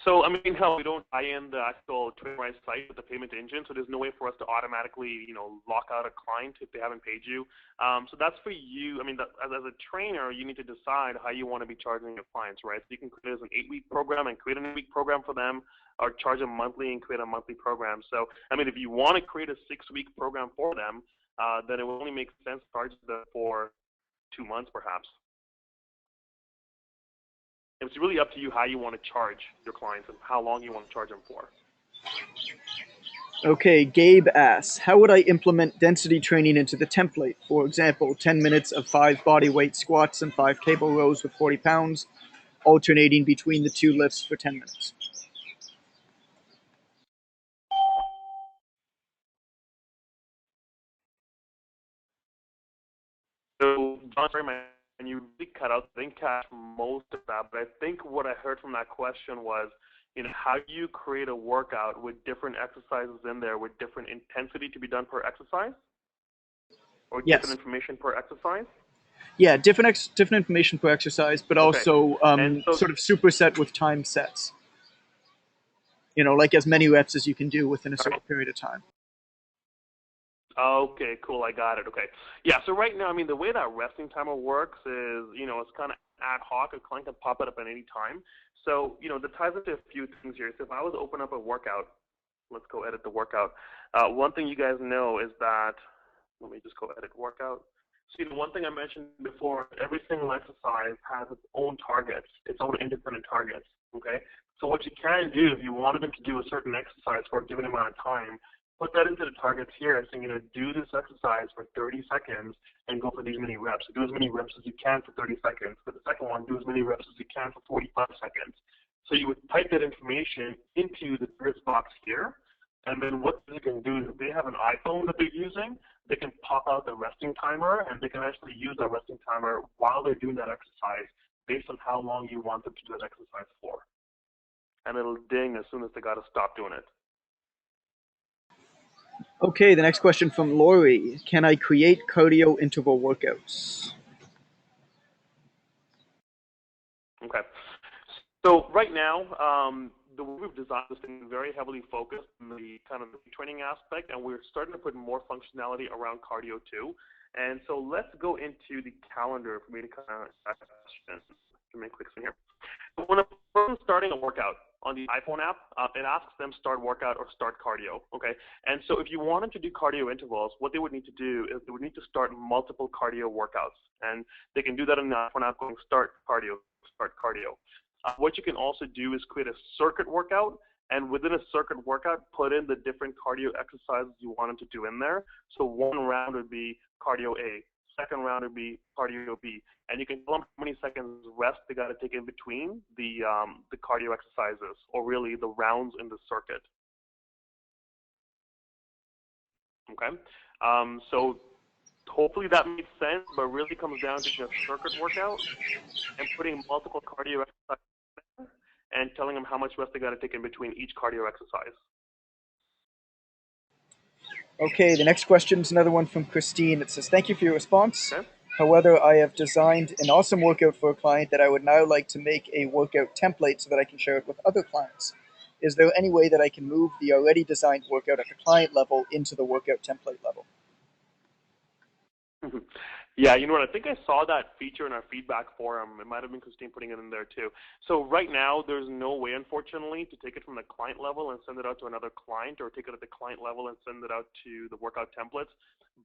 So, I mean, how we don't tie in the actual Trainerize site with the payment engine, so there's no way for us to automatically, lock out a client if they haven't paid you. So that's for you. I mean, as a trainer, you need to decide how you want to be charging your clients, right? So you can create it as an 8-week program and create an 8-week program for them, or charge them monthly and create a monthly program. So, I mean, if you want to create a 6-week program for them, then it will only make sense to charge them for 2 months, perhaps. It's really up to you how you want to charge your clients and how long you want to charge them for. Okay, Gabe asks, how would I implement density training into the template? For example, 10 minutes of 5 body weight squats and 5 cable rows with 40 pounds, alternating between the 2 lifts for 10 minutes. So, John, sorry, man, you really cut out. I didn't catch most of that, but I think what I heard from that question was, how do you create a workout with different exercises in there with different intensity to be done per exercise, or different Yes. information per exercise? Yeah, different information per exercise, but Okay, also and so sort of superset with time sets. Like as many reps as you can do within a certain period of time. okay, cool. I got it. Okay. Yeah, so right now, I mean, the way that resting timer works is, it's kind of ad hoc. A client can pop it up at any time. So, that ties into a few things here. So if I was to open up a workout, let's go edit the workout. One thing you guys know is that, let me just go edit workout. See, the one thing I mentioned before, every single exercise has its own targets, its own independent targets, okay? So what you can do, if you wanted them to do a certain exercise for a given amount of time, put that into the targets here, saying, do this exercise for 30 seconds and go for these many reps. So do as many reps as you can for 30 seconds. For the second one, do as many reps as you can for 45 seconds. So you would type that information into the first box here, and then what they can do is if they have an iPhone that they're using, they can pop out the resting timer, and they can actually use that resting timer while they're doing that exercise based on how long you want them to do that exercise for. And it'll ding as soon as they got to stop doing it. Okay, the next question from Lori. Can I create cardio interval workouts? Okay. So right now, the way we've designed this thing is very heavily focused on the kind of the training aspect, and we're starting to put more functionality around cardio too. And so let's go into the calendar for me to kind of ask questions. Give me a quick second here. When a person's starting a workout on the iPhone app, it asks them start workout or start cardio, okay? And so if you wanted to do cardio intervals, what they would need to do is they would need to start multiple cardio workouts. And they can do that in the iPhone app going start cardio, start cardio. What you can also do is create a circuit workout, and within a circuit workout, put in the different cardio exercises you want them to do in there. So one round would be cardio A, second round would be cardio B, and you can tell them how many seconds rest they got to take in between the cardio exercises, or really the rounds in the circuit. Okay, so hopefully that makes sense, but really comes down to a circuit workout and putting multiple cardio exercises and telling them how much rest they got to take in between each cardio exercise. Okay, the next question is another one from Christine. It says, thank you for your response. Okay. However, I have designed an awesome workout for a client that I would now like to make a workout template so that I can share it with other clients. is there any way that I can move the already designed workout at the client level into the workout template level? Mhm. Yeah, you know what? I think I saw that feature in our feedback forum. It might have been Christine putting it in there too. So right now, there's no way, unfortunately, to take it from the client level and send it out to another client, or take it at the client level and send it out to the workout templates.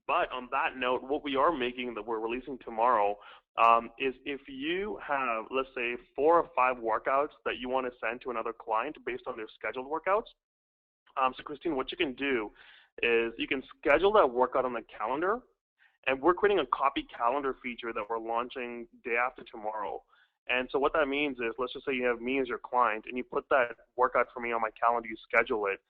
But on that note, what we are making that we're releasing tomorrow is if you have, let's say, 4 or 5 workouts that you want to send to another client based on their scheduled workouts. So Christine, what you can do is you can schedule that workout on the calendar, and we're creating a copy calendar feature that we're launching day after tomorrow. And so what that means is, let's just say you have me as your client, and you put that workout for me on my calendar, you schedule it,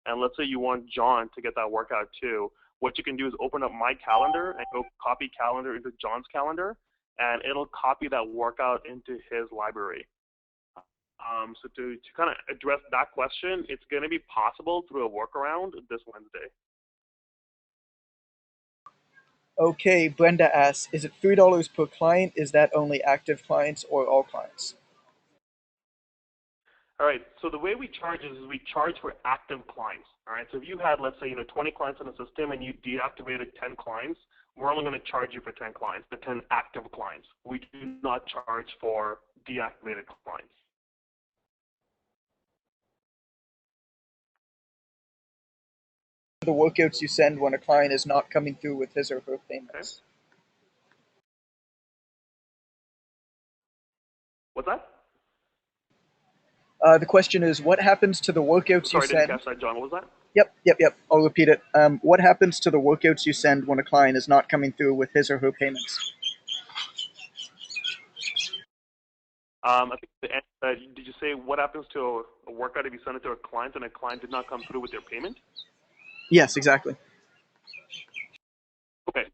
and let's say you want John to get that workout too. What you can do is open up my calendar and go copy calendar into John's calendar, and it'll copy that workout into his library. So to kind of address that question, it's going to be possible through a workaround this Wednesday. Okay, Brenda asks, is it $3 per client? Is that only active clients or all clients? All right. So the way we charge is we charge for active clients. All right. So if you had, let's say, 20 clients in the system and you deactivated 10 clients, we're only going to charge you for 10 clients, the 10 active clients. We do not charge for deactivated clients. The workouts you send when a client is not coming through with his or her Okay. payments. What's that? The question is, what happens to the workouts you Sorry, I didn't send? catch that, John. What was that? Yep. I'll repeat it. What happens to the workouts you send when a client is not coming through with his or her payments? I think the end, did you say what happens to a workout if you send it to a client and a client did not come through with their payment? Yes, exactly. Okay.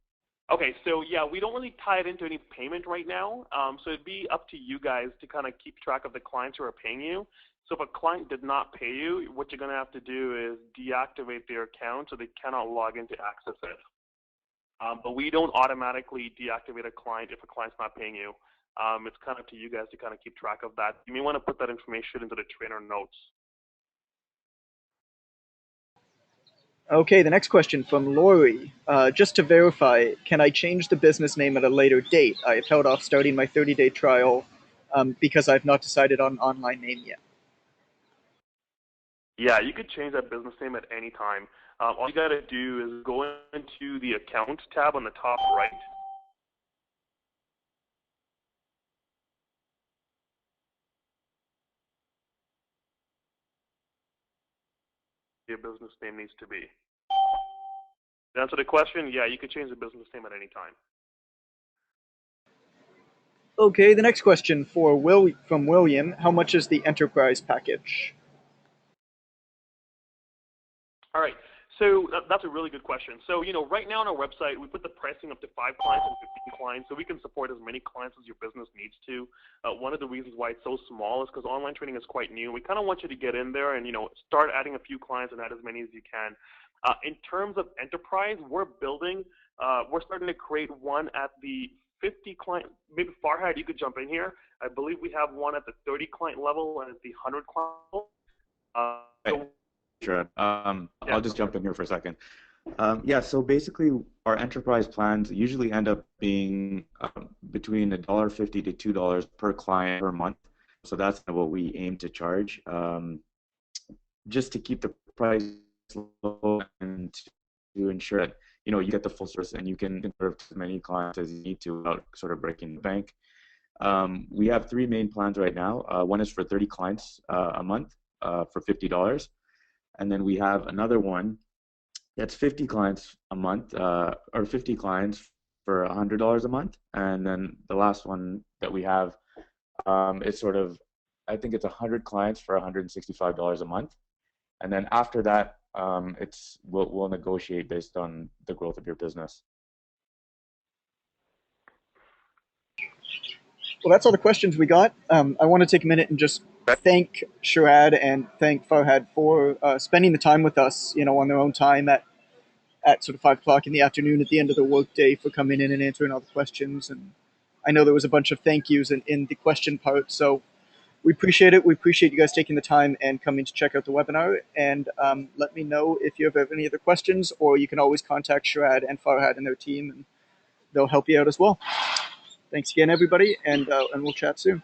Okay, so yeah, we don't really tie it into any payment right now. So it'd be up to you guys to kind of keep track of the clients who are paying you. So if a client did not pay you, what you're going to have to do is deactivate their account so they cannot log in to access it. But we don't automatically deactivate a client if a client's not paying you. It's kind of up to you guys to kind of keep track of that. You may want to put that information into the trainer notes. Okay, the next question from Lori. Just to verify, can I change the business name at a later date? I have held off starting my 30-day trial because I've not decided on an online name yet. Yeah, you could change that business name at any time. All you got to do is go into the account tab on the top right. Your business name needs to be. To answer the question, yeah, you could change the business name at any time. Okay, the next question from William. How much is the enterprise package? All right. So that's a really good question. So, right now on our website, we put the pricing up to 5 clients and 15 clients, so we can support as many clients as your business needs to. One of the reasons why it's so small is because online training is quite new. We kind of want you to get in there and, start adding a few clients and add as many as you can. In terms of enterprise, we're starting to create one at the 50 client, maybe Farhad, you could jump in here. I believe we have one at the 30 client level and at the 100 client level. Right. So, Sure. yeah, I'll just jump in here for a second. Yeah, so basically, our enterprise plans usually end up being between $1.50 to $2 per client per month. So that's what we aim to charge, just to keep the price low and to ensure that you get the full service and you can serve as many clients as you need to without sort of breaking the bank. We have 3 main plans right now. One is for 30 clients a month for $50. And then we have another one that's 50 clients a month, or 50 clients for $100 a month. And then the last one that we have is sort of, I think it's 100 clients for $165 a month. And then after that, we'll negotiate based on the growth of your business. Well, that's all the questions we got. I want to take a minute and just thank Sharad and thank Farhad for spending the time with us, on their own time at sort of 5 o'clock in the afternoon at the end of the workday, for coming in and answering all the questions. And I know there was a bunch of thank yous in the question part. So We appreciate it. We appreciate you guys taking the time and coming to check out the webinar. And let me know if you have any other questions, or you can always contact Sharad and Farhad and their team, and they'll help you out as well. Thanks again, everybody, and we'll chat soon.